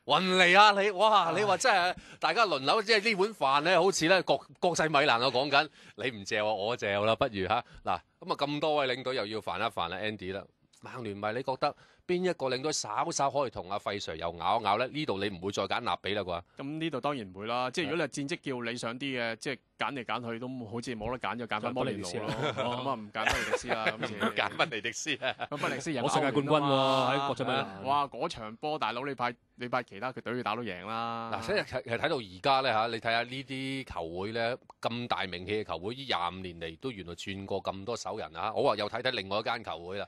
雲尼亞里，哇！你話真係大家輪流，即係呢碗飯咧，好似咧國際米蘭我講緊，你唔嚼我嚼啦，不如嚇嗱咁啊咁多位領隊又要煩一煩啦 Andy 啦，曼聯迷你覺得邊一個領隊稍稍可以同阿費 Sir 又咬一咬咧？呢度你唔會再揀納比啦啩？咁呢度當然唔會啦，即係如果你係戰績叫理想啲嘅，即係揀嚟揀去都好似冇得揀，就揀翻摩連奴咯。咁啊唔揀賓尼迪斯啦，咁就揀賓尼迪斯啊！咁賓尼迪斯攞世界冠軍喎喺國際米蘭。哇！嗰場波大佬你派其他嘅隊去打到贏啦。嗱，所以其實睇到而家咧嚇，你睇下呢啲球會咧咁大名氣嘅球會，呢25年嚟都原來轉過咁多手人啊！我話又睇睇另外一間球會啦。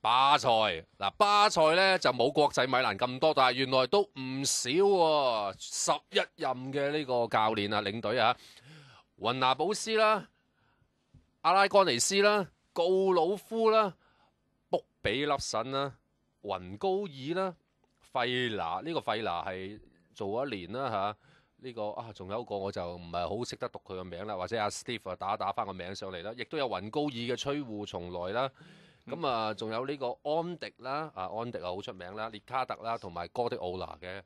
巴塞嗱，巴塞咧就冇國際米蘭咁多，但係原來都唔少喎，11任嘅呢個教練啊、領隊啊，雲拿保斯啦、阿拉干尼斯啦、告魯夫啦、卜比粒神啦、雲高爾啦、費拿呢個費拿係做1年啦嚇，呢個仲有一個我就唔係好識得讀佢個名啦，或者阿 Steve 打翻個名上嚟啦，亦都有雲高爾嘅吹護重來啦。咁啊，仲有呢個安迪啦，安迪啊好出名啦，列卡特啦，同埋哥迪奧拿嘅。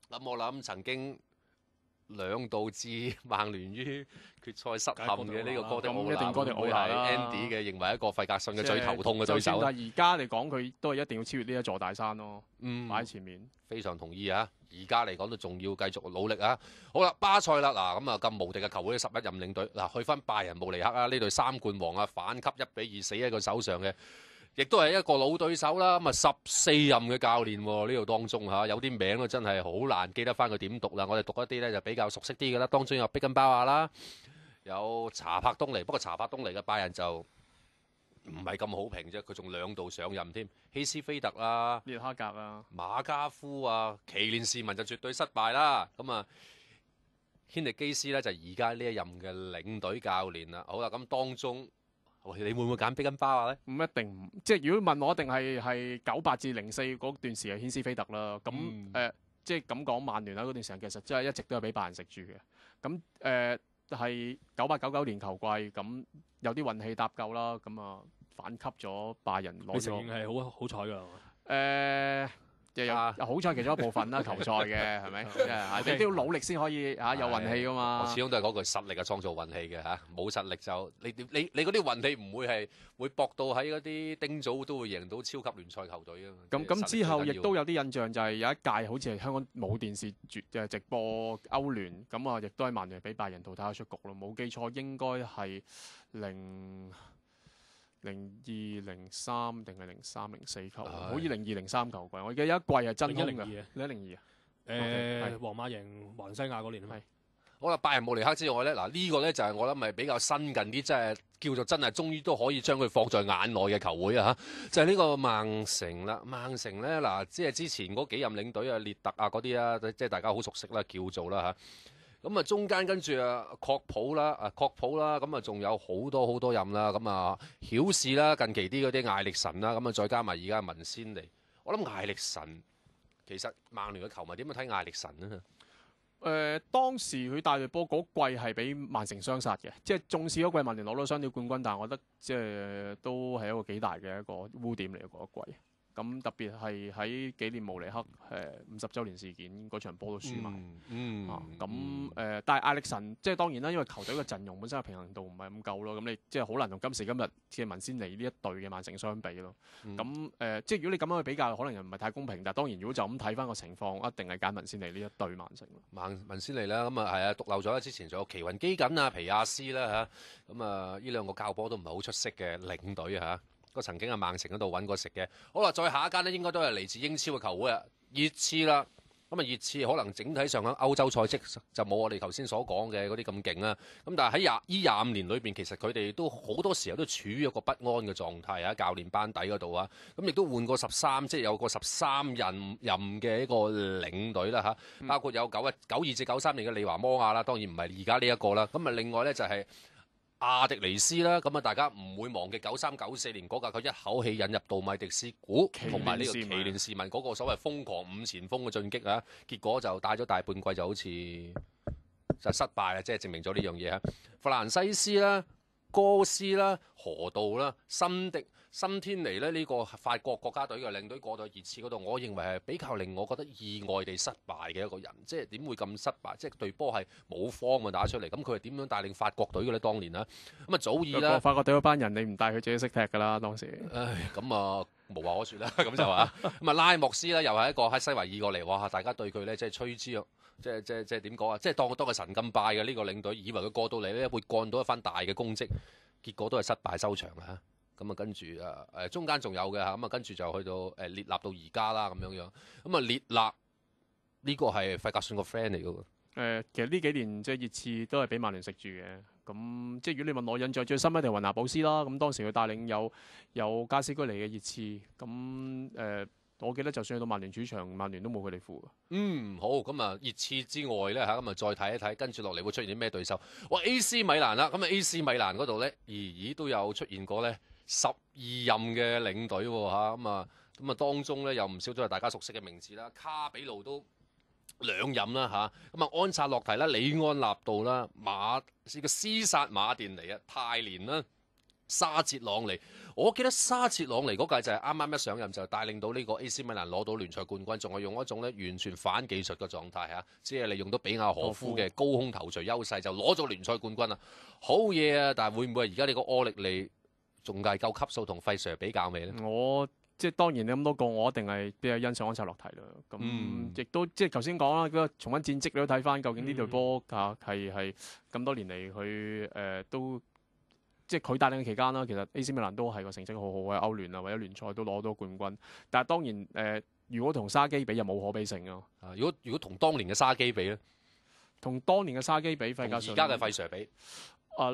咁我諗曾經2度置曼聯於決賽失陷嘅呢個哥迪奧拿，會係 Andy 嘅認為一個費格遜嘅最頭痛嘅對手。但係而家嚟講，佢都係一定要超越呢一座大山咯。擺喺前面，非常同意啊！而家嚟講都仲要繼續努力啊！好啦，巴塞啦，嗱咁啊咁無敵嘅球會11任領隊，嗱去翻拜仁慕尼黑啊，呢隊3冠王啊反級1-2死喺佢手上嘅，亦都係一個老對手啦。咁啊14任嘅教練呢度當中嚇，有啲名都真係好難記得翻佢點讀啦。我哋讀一啲咧就比較熟悉啲嘅啦，當中有碧根包亞啦，有查柏東尼，不過查柏東尼嘅拜仁就唔係咁好評啫，佢仲2度上任添。希斯菲特啦、列哈格啊、馬加夫啊、奇連士文就絕對失敗啦。咁啊，軒迪基斯咧就而家呢一任嘅領隊教練啦。好啦，咁當中喂，你會唔會揀碧根包啊咧？唔一定，即係如果問我，一定係98至04嗰段時係軒斯菲特啦。咁即係咁講，曼聯喺嗰段時間其實真係一直都係俾拜仁食住嘅。咁係98-99年球季，咁有啲運氣搭夠啦，咁啊反級咗拜仁攞咗。你承認係好彩㗎？有好彩其中一部分啦，球賽嘅係咪？你都要努力先可以有運氣㗎嘛。我始終都係嗰句實力嘅創造運氣嘅嚇，冇實力就你嗰啲運氣唔會搏到喺嗰啲丁組都會贏到超級聯賽球隊啊嘛。咁之後亦都有啲印象就係有一屆好似係香港冇電視直播歐聯，咁啊亦都係曼聯俾拜仁淘汰出局咯。冇記錯應該係02-03定係03-04球，好似02-03球季。我記得有一季係真空嘅。01-02啊。皇馬贏環西亞嗰年係。好啦，拜仁慕尼黑之外咧，嗱呢個咧就係我諗係比較新近啲，即係叫做真係終於都可以將佢放在眼內嘅球會啊嚇，就係呢個曼城啦。曼城咧嗱，即係之前嗰幾任領隊啊，列特啊嗰啲啊，即係大家好熟悉啦，叫做啦嚇。咁啊，中間跟住啊，確普啦，咁啊，仲有好多任啦，咁啊，曉士啦，近期啲嗰啲艾力神啦，咁啊，再加埋而家文仙尼，我諗艾力神其實曼聯嘅球迷點樣睇艾力神呢？當時佢帶隊波嗰季係俾曼城雙殺嘅，即係縱使嗰季曼聯攞到雙料冠軍，但係我覺得即係都係一個幾大嘅一個污點嚟嘅嗰一季。咁特別係喺紀念慕尼黑50週年事件嗰場波都輸埋。但係艾力神即係當然啦，因為球隊嘅陣容本身嘅平衡度唔係咁夠咯。咁你即係好難同今時今日嘅文仙尼呢一隊嘅曼城相比咯。即係如果你咁樣去比較，可能又唔係太公平。但係當然，如果就咁睇翻個情況，一定係揀文仙尼呢一隊曼城。文仙尼啦，咁啊係啊，獨漏咗之前仲有奇雲基緊啊、皮亞斯啦嚇，咁啊呢兩個教波都唔係好出色嘅領隊嚇。個曾經喺曼城嗰度揾過食嘅，好啦，再下一間呢應該都係嚟自英超嘅球會啊，熱刺啦。咁啊，熱刺可能整體上喺歐洲賽績就冇我哋頭先所講嘅嗰啲咁勁啦。咁但係喺25年裏邊，其實佢哋都好多時候都處於一個不安嘅狀態啊，教練班底嗰度啊。咁亦都換過13，即係有個13任嘅一個領隊啦嚇，包括有92至93年嘅利華摩亞啦，當然唔係而家呢一個啦。咁啊，另外咧就係阿迪尼斯啦，咁啊大家唔會忘記93-94年嗰屆佢一口氣引入杜米迪斯古同埋呢個奇連士文嗰個所謂瘋狂5前鋒嘅進擊啊，結果就帶咗大半季就好似就失敗啦，即係證明咗呢樣嘢啊。弗蘭西斯啦、哥斯啦、河道啦、森天尼咧，呢個法國國家隊嘅領隊過到熱刺嗰度，我認為係比較令我覺得意外地失敗嘅一個人，即係點會咁失敗？即係隊波係冇方嘅打出嚟，咁佢係點樣帶領法國隊嘅咧？當年啊，咁啊早已啦，法國隊嗰班人你唔帶佢自己識踢㗎啦，當時。唉，咁啊無話可説啦，咁就話咁啊拉莫斯啦，又係一個喺西維爾過嚟，哇！大家對佢咧即係吹之，即係點講啊？即係當佢當個神咁拜嘅呢個領隊，以為佢過到嚟咧會幹到一番大嘅功績，結果都係失敗收場啊！咁啊，跟住中間仲有嘅嚇，咁啊跟住就去到列納到而家啦咁樣。咁啊列納呢個係費格遜個 friend 嚟嘅喎。其實呢幾年即係熱刺都係俾曼聯食住嘅。咁即係如果你問我印象最深一定係雲拿保斯啦。咁當時佢帶領有加斯居尼嘅熱刺。咁我記得就算去到曼聯主場，曼聯都冇佢哋負。好，咁啊熱刺之外咧嚇，咁啊再睇一睇，跟住落嚟會出現啲咩對手？哇 AC 米蘭啦，咁啊 AC 米蘭嗰度咧，咦都有出現過咧。12任嘅領隊喎嚇，咁啊當中咧有唔少都係大家熟悉嘅名字啦，卡比路都2任啦嚇，咁啊安察洛提啦、里安納道啦、個斯薩馬甸尼啊、泰連啦、沙捷朗尼，我記得沙捷朗尼嗰屆就係啱啱一上任就帶領到呢個 AC 米蘭攞到聯賽冠軍，仲係用一種咧完全反技術嘅狀態嚇，只係利用到比亞何夫嘅高空頭槌優勢就攞咗聯賽冠軍啊，好嘢啊！但係會唔會係而家呢個柯力利仲計夠級數同費 Sir 比較未咧？我即係當然你咁多個，我一定係比較欣賞安察洛提啦。咁亦都即係頭先講啦，嗰個重溫戰績你都睇翻，究竟呢隊波係咁多年嚟佢都即係佢帶領嘅期間啦，其實 AC 米蘭都係個成績好好嘅，歐聯啊或者聯賽都攞到冠軍。但係當然如果同沙基比又冇可比性咯。如果同當年嘅沙基比咧，同當年嘅沙基比，費格遜而家嘅費 Sir 比。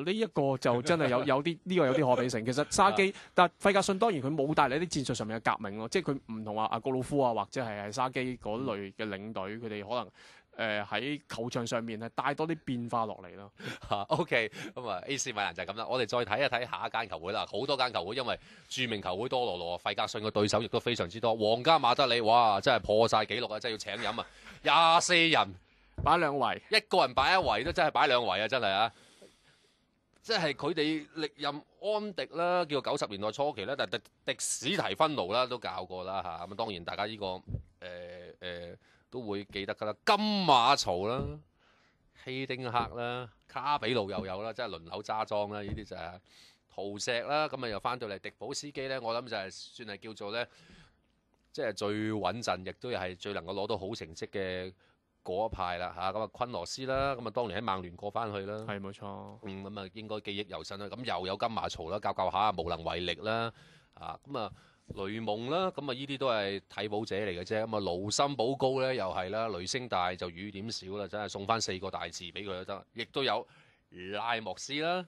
呢一個就真係有啲呢個有啲可比性。其實沙基，但費格遜當然佢冇帶嚟啲戰術上面嘅革命咯，即係佢唔同阿告魯夫啊或者係沙基嗰類嘅領隊，佢哋可喺球場上面係帶多啲變化落嚟咯。OK， 咁啊 AC 米蘭就係咁啦。我哋再睇一睇下一間球會啦，好多間球會，因為著名球會多羅羅，費格遜嘅對手亦都非常之多。皇家馬德里，哇，真係破晒紀錄啊！真係要請飲啊！24人擺兩圍，一個人擺一圍都真係擺兩圍啊！真係啊！即係佢哋歷任安迪啦，叫做90年代初期啦，但係迪史提芬奴啦都教過啦嚇。咁當然大家呢個都會記得㗎啦。金馬曹啦、希丁克啦、卡比路又有啦，即係輪流揸莊啦。呢啲就係陶石啦。咁啊又翻到嚟迪保斯基咧，我諗就係算係叫做咧，即係最穩陣，亦都係最能夠攞到好成績嘅嗰一派啦嚇。咁啊昆羅斯啦，咁啊當年喺曼聯過翻去啦，係冇錯。咁啊應該記憶猶新啦。咁又有金馬曹啦，教下無能為力啦。咁啊雷蒙啦，咁啊呢啲都係替補者嚟嘅啫。咁啊盧森堡高咧又係啦，雷聲大就雨點少啦，真係送翻4個大字俾佢都得。亦都有拉莫斯啦，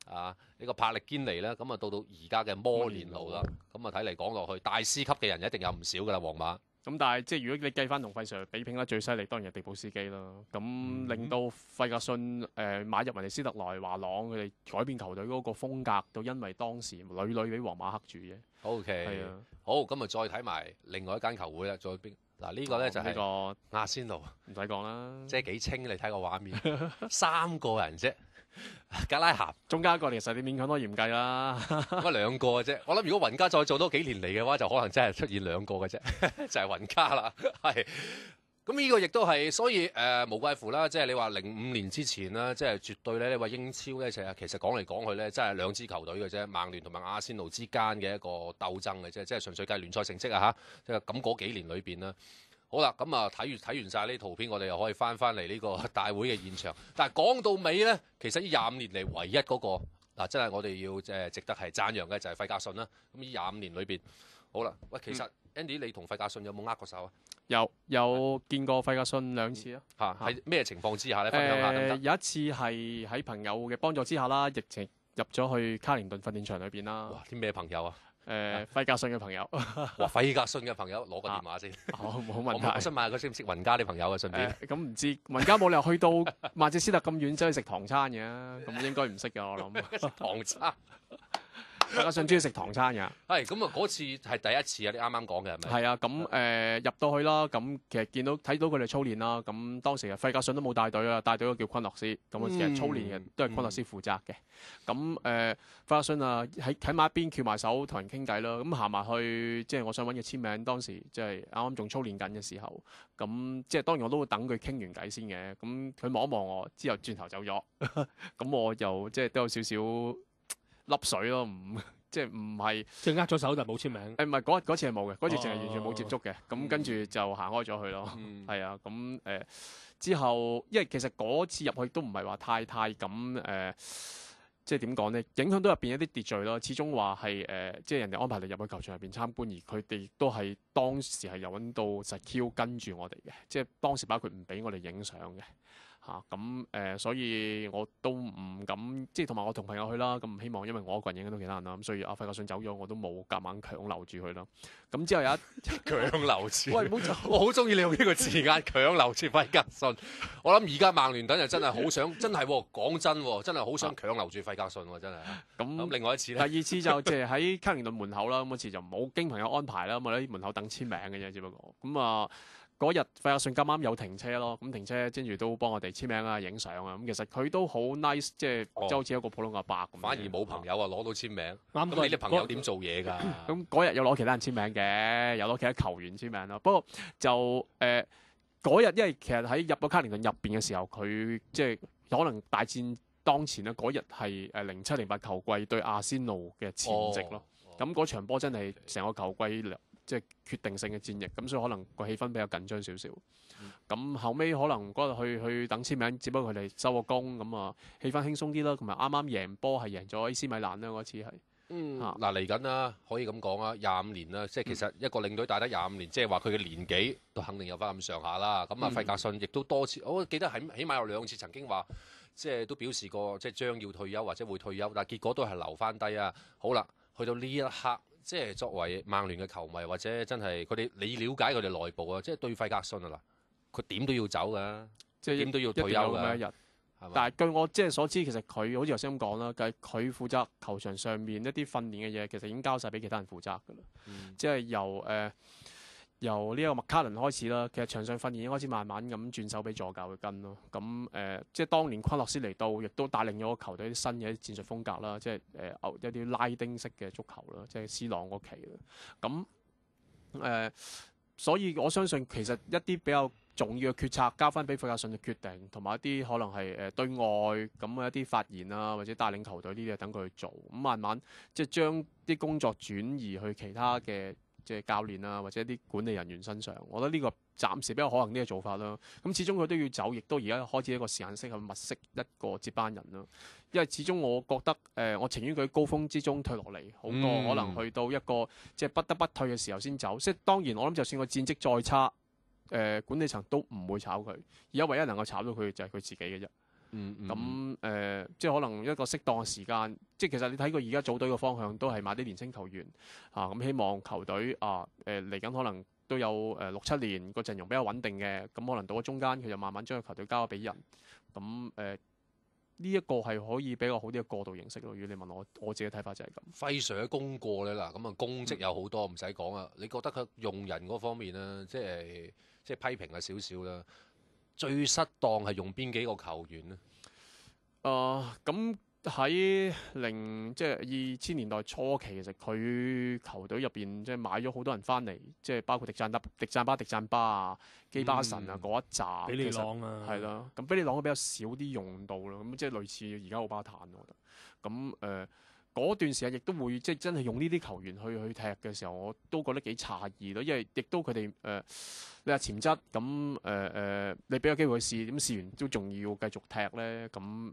呢個帕力堅尼啦，咁啊到而家嘅摩連奴啦，咁啊睇嚟講落去大師級嘅人一定有唔少噶啦，皇馬。咁但係即係如果你計翻同費 Sir 比拼得最犀利，當然係迪保斯基啦。咁令到費格遜買入雲尼斯特萊華朗，佢哋改變球隊嗰個風格，都因為當時屢屢俾皇馬克住嘅。OK，係啊，好，咁啊再睇埋另外一間球會啦，再邊嗱呢個咧就係個阿仙奴，唔使講啦，即係幾清，你睇個畫面，3個人啫。格拉咸中間一個其實你勉強都嚴計啦，咁2個嘅啫。我諗如果雲加再做多幾年嚟嘅話，就可能真係出現2個嘅啫，就係雲加啦。係咁呢個亦都係，所以無怪乎啦，即係你話05年之前啦，即係絕對咧，你話英超咧，其實講嚟講去咧，真係2支球隊嘅啫，曼聯同埋阿仙奴之間嘅一個鬥爭嘅啫，即係純粹計聯賽成績啊嚇，即係咁嗰幾年裏邊啦。好啦，咁啊睇完晒呢啲圖片，我哋又可以翻嚟呢個大會嘅現場。但係講到尾咧，其實呢25年嚟唯一嗰個嗱，真係我哋要值得係讚揚嘅就係費格遜啦。咁呢25年裏邊，好啦，喂，其實 Andy 你同費格遜有冇握過手啊？有見過費格遜2次啊。喺咩情況之下咧？分享下得唔得？有一次係喺朋友嘅幫助之下啦，疫情入咗去卡靈頓訓練場裏邊啦。哇！啲咩朋友啊？費格遜嘅朋友。哇！費格遜嘅朋友攞個電話先。冇問題。我想問下佢識唔識雲加啲朋友啊？順便。咁唔知雲加冇理由去到曼徹斯特咁遠走去食唐餐嘅，咁應該唔識嘅我諗。唐餐。費格遜中意食唐餐㗎。係咁啊！嗰次係第一次啊！你啱啱講嘅係咪？係啊，咁入到去啦，咁其實睇到佢哋操練啦，咁當時啊費格遜都冇帶隊啊，帶隊嗰個叫昆諾斯，咁其實操練嘅都係昆諾斯負責嘅。咁費格遜啊喺埋一邊翹埋手同人傾偈啦，咁行埋去即係我想揾嘅簽名，當時即係啱啱仲操練緊嘅時候，咁即係當然我都會等佢傾完偈先嘅，咁佢望一望我之後轉頭走咗，咁我又即係都有少少粒水咯，即係唔係即係握咗手但冇簽名。唔係嗰次係冇嘅，嗰次淨係完全冇接觸嘅。咁跟住就行開咗去咯。係啊，咁之後，因為其實嗰次入去都唔係話太咁即係點講呢？影響到入邊一啲秩序咯。始終話係即係人哋安排你入去球場入邊參觀，而佢哋都係當時係有揾到實 Q 跟住我哋嘅，即係當時包括唔俾我哋影相嘅。所以我都唔敢，即係同埋我同朋友去啦，咁唔希望因為我一個人影響到其他人啦，咁所以阿費格遜走咗，我都冇夾硬強留住佢啦。咁之後有一強留住，喂，我好中意你用呢個字眼，強留住費格遜。我諗而家曼聯等就真係好想，真係講真，真係好想強留住費格遜喎，真係。咁另外一次咧，第2次就即係喺卡靈頓門口啦，咁嗰次就冇經朋友安排啦，咁我喺門口等簽名嘅啫，只不過咁啊。嗰日費格遜咁啱有停車咯，咁停車跟住都幫我哋簽名啊、影相啊，咁其實佢都好 nice， 即係就好似一個普通阿伯咁。反而冇朋友啊，攞到簽名。咁你啲朋友點做嘢㗎？咁嗰日有攞其他人簽名嘅，有攞其他球員簽名咯。不過就嗰日，因為其實喺入到卡靈頓入邊嘅時候，佢即係可能大戰當前咧，嗰日係07-08球季對阿仙奴嘅前夕咯。咁嗰場波真係成個球季即係決定性嘅戰役，咁所以可能個氣氛比較緊張少少。咁後尾可能嗰日去等簽名，只不過佢哋收個工，咁啊氣氛輕鬆啲啦。同埋啱啱贏波係贏咗 AC 米蘭啦，嗰次係。嗱嚟緊啦，可以咁講啊，25年啦，即係其實一個領隊帶得25年，即係話佢嘅年紀都肯定有翻咁上下啦。咁啊，費格遜亦都多次，我記得起碼有2次曾經話，即係都表示過即係將要退休或者會退休，但係結果都係留翻低啊。好啦，去到呢一刻。即係作為曼聯嘅球迷，或者真係佢哋，你了解佢哋內部啊，即係對費格遜啊嗱，佢點都要走㗎，即係點都要退休㗎。一日。但係據我即係所知，其實佢好似頭先咁講啦，佢負責球場上面一啲訓練嘅嘢，其實已經交晒俾其他人負責㗎啦。即係由呢一個麥卡倫開始啦，其實場上訓練已經開始慢慢咁轉手俾助教去跟咯。咁即係當年昆洛斯嚟到，亦都帶領咗個球隊啲新嘅戰術風格啦，即係有啲拉丁式嘅足球啦，即係 C 朗嗰期啦。咁所以我相信其實一啲比較重要嘅決策交翻俾費格遜嘅決定，同埋一啲可能係對外咁一啲發言啊，或者帶領球隊呢啲，等佢去做。咁慢慢即係將啲工作轉移去其他嘅即係教練啊，或者一啲管理人員身上。我覺得呢個暫時比較可能呢個做法啦。咁始終佢都要走，亦都而家開始一個時間式去物色一個接班人啦。因為始終我覺得我情願佢高峰之中退落嚟，好過可能去到一個即係不得不退嘅時候先走。即係當然我諗，就算個戰績再差，管理層都唔會炒佢。而家唯一能夠炒到佢就係佢自己嘅啫。即係可能一個適當嘅時間，即係其實你睇佢而家組隊嘅方向都係買啲年輕球員咁希望球隊嚟緊可能都有6-7年個陣容比較穩定嘅，咁可能到咗中間佢就慢慢將個球隊交咗俾人。呢一個係可以比較好啲嘅過渡形式咯。如果你問我自己睇法就係咁。費 Sir 嘅功過咧，嗱咁啊功績有好多，唔使講啊。你覺得佢用人嗰方面咧，即係批評咗少少啦。最失當係用邊幾個球員呢？咁喺即係2000年代初期，其實佢球隊入邊即係買咗好多人翻嚟，即係包括迪贊巴啊、基巴神啊嗰一紮。比利朗啊，係啦。咁比利朗比較少啲用到啦。咁即係類似而家奧巴坦，我覺得。咁嗰段時間亦都會即係真係用呢啲球員去踢嘅時候，我都覺得幾詫異咯。因為亦都佢哋你話潛質咁你俾個機會去試，咁試完都仲要繼續踢咧，咁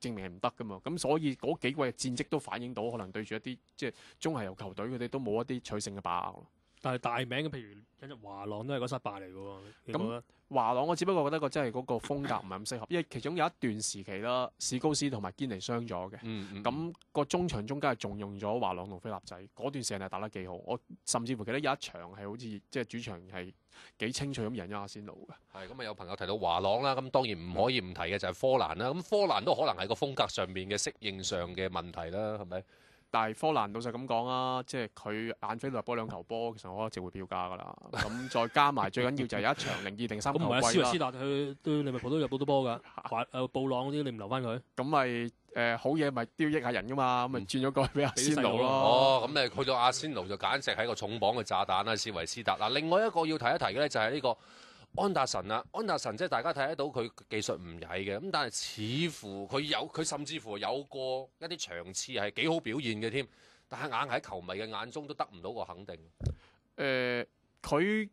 證明係唔得噶嘛。咁所以嗰幾季嘅戰績都反映到，可能對住一啲即係中下游球隊，佢哋都冇一啲取勝嘅把握。但係大名嘅，譬如引入華朗都係個失敗嚟嘅喎。咁華朗我只不過覺得真係嗰個風格唔係咁適合，因為其中有一段時期啦，史高斯同埋堅尼傷咗嘅。咁個中場中間係重用咗華朗同菲立仔，嗰段時間係打得幾好。我甚至乎記得有一場係好似即係主場係幾清脆咁贏咗阿仙奴嘅。係咁啊！有朋友提到華朗啦，咁當然唔可以唔提嘅就係科蘭啦。咁科蘭都可能係個風格上面嘅適應上嘅問題啦，係咪？但係科蘭老實咁講啊，即係佢晏菲入波2球波，其實我一直會標價㗎啦。咁再加埋最緊要就係有一場0-2-3球季啦。咁唔係斯維斯達佢對利物浦都入到多波㗎。布朗嗰啲你唔留翻佢？咁咪好嘢咪雕益下人㗎嘛，咁咪轉咗過去俾阿仙奴咯。哦，咁你去到阿仙奴就簡直係一個重磅嘅炸彈啦，斯維斯達。嗱，另外一個要提一提嘅咧就係呢個安達臣啦。安達臣即係大家睇得到佢技術唔曳嘅，咁但係似乎佢甚至乎有過一啲場次係幾好表現嘅添，但係硬喺球迷嘅眼中都得唔到個肯定。佢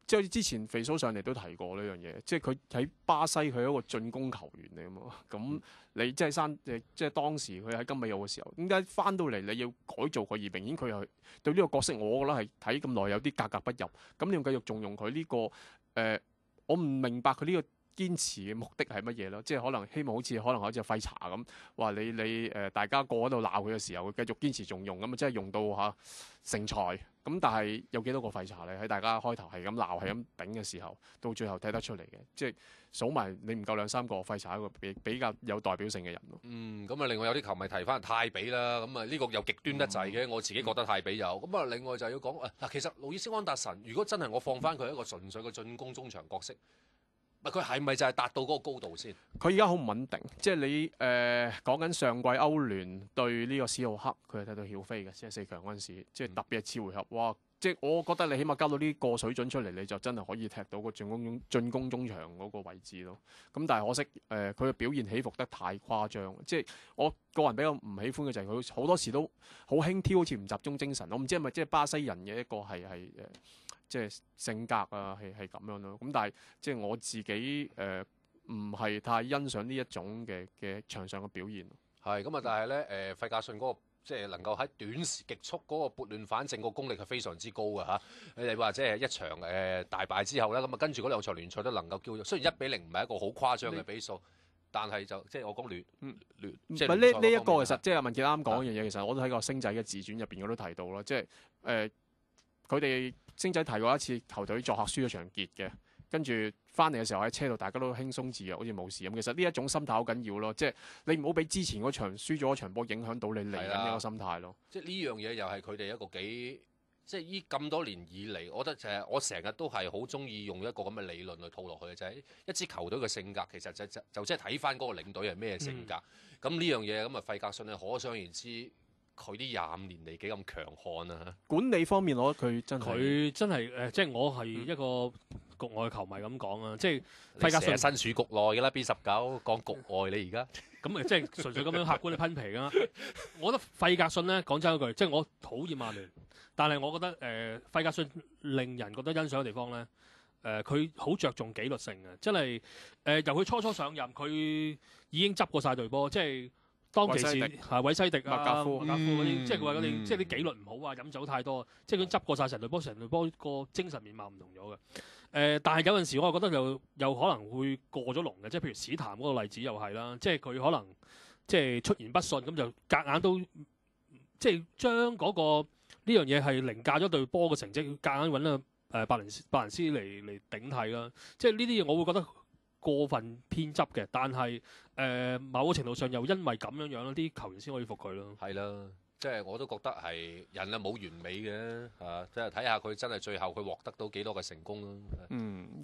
即係之前肥蘇上嚟都提過呢樣嘢，即係佢喺巴西佢係一個進攻球員嚟啊嘛。咁你即係當時佢喺金美奧嘅時候，點解翻到嚟你要改造佢？而明顯佢係對呢個角色，我覺得係睇咁耐有啲格格不入。咁你要繼續重用佢呢個？我唔明白佢呢個堅持嘅目的係乜嘢咯？即係可能希望好似開始廢柴咁，話你大家個喺度鬧佢嘅時候，佢繼續堅持重用咁啊，即係用到成才。咁但係有幾多個廢柴咧？喺大家開頭係咁鬧係咁頂嘅時候，到最後睇得出嚟嘅，即係數埋你唔夠2-3個廢柴，一個比較有代表性嘅人咯。咁啊，另外有啲球迷提翻泰比啦，咁啊呢個又極端得滯嘅，我自己覺得泰比有。咁啊，另外就要講嗱，其實路易斯安達臣，如果真係我放翻佢一個純粹嘅進攻中場角色，佢係咪就係達到嗰個高度先？佢而家好唔穩定，即係你講緊上季歐聯對呢個史浩克，佢係睇到曉飛嘅，即係4強嗰陣時，即係特別係次回合，哇！即係我覺得你起碼交到呢個水準出嚟，你就真係可以踢到個進攻中場嗰個位置咯。咁但係可惜佢嘅表現起伏得太誇張，即係我個人比較唔喜歡嘅就係佢好多時都好輕佻，好似唔集中精神。我唔知係咪即係巴西人嘅一個係即係性格啊，係咁樣咯。咁但係即係我自己唔係太欣賞呢一種嘅場上嘅表現。係咁啊，但係咧費格遜嗰個即係能夠喺短時極速嗰個撥亂反正個功力係非常之高嘅嚇。你哋話即係一場大敗之後咧，咁啊跟住嗰2場聯賽都能夠叫做，雖然1-0唔係一個好誇張嘅比數，但係就即係我講亂。唔係呢一個其實即係文傑啱講一樣嘢，其實我都喺個星仔嘅自傳入邊我都提到啦，即係佢哋星仔提過一次球隊作客輸咗場傑嘅。跟住翻嚟嘅時候喺車度大家都輕鬆自由，好似冇事咁。其實呢一種心態好緊要咯，即係你唔好俾之前嗰場輸咗嗰場波影響到你嚟緊呢個心態咯。即係呢樣嘢又係佢哋一個幾。即係依咁多年以嚟，我覺得就係我成日都係好中意用一個咁嘅理論去套落去嘅，就係一支球隊嘅性格其實就即係睇翻嗰個領隊係咩性格。咁呢樣嘢咁啊，費格遜咧可想而知佢啲25年嚟幾咁強悍啊！管理方面，我覺得佢真係即係我係一個局外球迷咁講啊，即係費格遜身處局內嘅啦 B19 講局外你而家咁即係純粹咁樣客觀去批評啊！我覺得費格遜咧講真一句，即係我討厭曼聯。但係我覺得費格遜令人覺得欣賞嘅地方咧，佢好着重紀律性嘅，真係由佢初上任，佢已經執過晒隊波，即係當其時韋西迪啊、麥格夫嗰啲，即係佢話嗰啲，即係啲紀律唔好啊，飲酒太多，即係佢執過晒成隊波，成隊波個精神面貌唔同咗嘅。但係有陣時我係覺得有可能會過咗龍嘅，即係譬如史譚嗰個例子又係啦，即係佢可能即係出言不遜咁就夾硬都即係將嗰個。呢樣嘢係凌駕咗隊波嘅成績，夾硬揾啊伯倫斯嚟頂替啦。即係呢啲嘢，我會覺得過分偏執嘅。但係某個程度上又因為咁樣樣啲球員先可以服佢咯。係啦，即係我都覺得係人啊冇完美嘅嚇，即係睇下佢真係最後佢獲得到幾多嘅成功咯。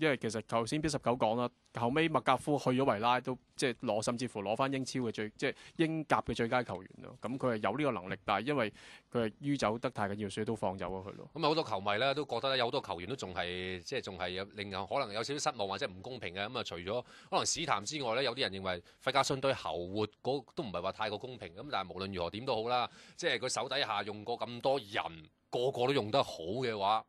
因為其實頭先 B19 講啦，後尾麥格夫去咗維拉都即係甚至乎攞翻英超嘅即係英甲嘅最佳球員咯。咁佢係有呢個能力，但係因為佢係酗酒得太緊要，所以都放走咗佢咯。咁好多球迷咧都覺得有好多球員都仲係即係仲係有令人可能有少少失望或者唔公平嘅。咁啊，除咗可能史譚之外咧，有啲人認為費格遜對侯活都唔係話太過公平。咁但係無論如何點都好啦，即係佢手底下用過咁多人，個個都用得好嘅話，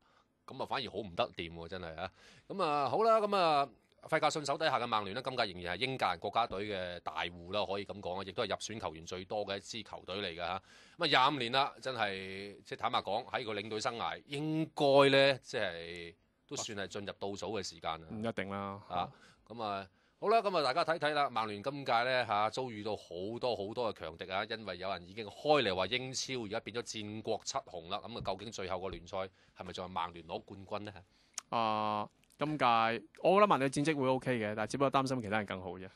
咁啊反而好唔得掂喎，真係啊！咁啊好啦，咁啊費格遜手底下嘅曼聯呢，今屆仍然係英格蘭國家隊嘅大戶啦，可以咁講啊，亦都係入選球員最多嘅一支球隊嚟㗎嚇。咁啊25年啦，真係即係坦白講喺個領隊生涯應該咧，即係都算係進入倒數嘅時間啦。唔一定啦嚇，咁啊。好啦，咁啊大家睇睇啦，曼聯今屆咧遭遇到好多嘅強敵啊，因為有人已經開嚟話英超而家變咗戰國七雄啦，咁啊究竟最後個聯賽係咪仲係曼聯攞冠軍呢？今屆我覺得曼聯戰績會 OK 嘅，但係只不過擔心其他人更好啫。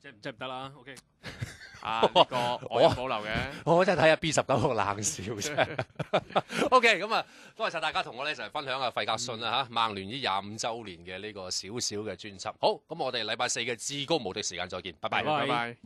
即係唔得啦 ，OK。呢個我有保留嘅。我真係睇下 B19個冷笑啫。OK， 咁啊，多謝晒大家同我哋一齊分享下費格遜啦曼聯呢25週年嘅呢個少少嘅專輯。好，咁我哋禮拜4嘅至高無敵時間再見，拜拜。拜拜。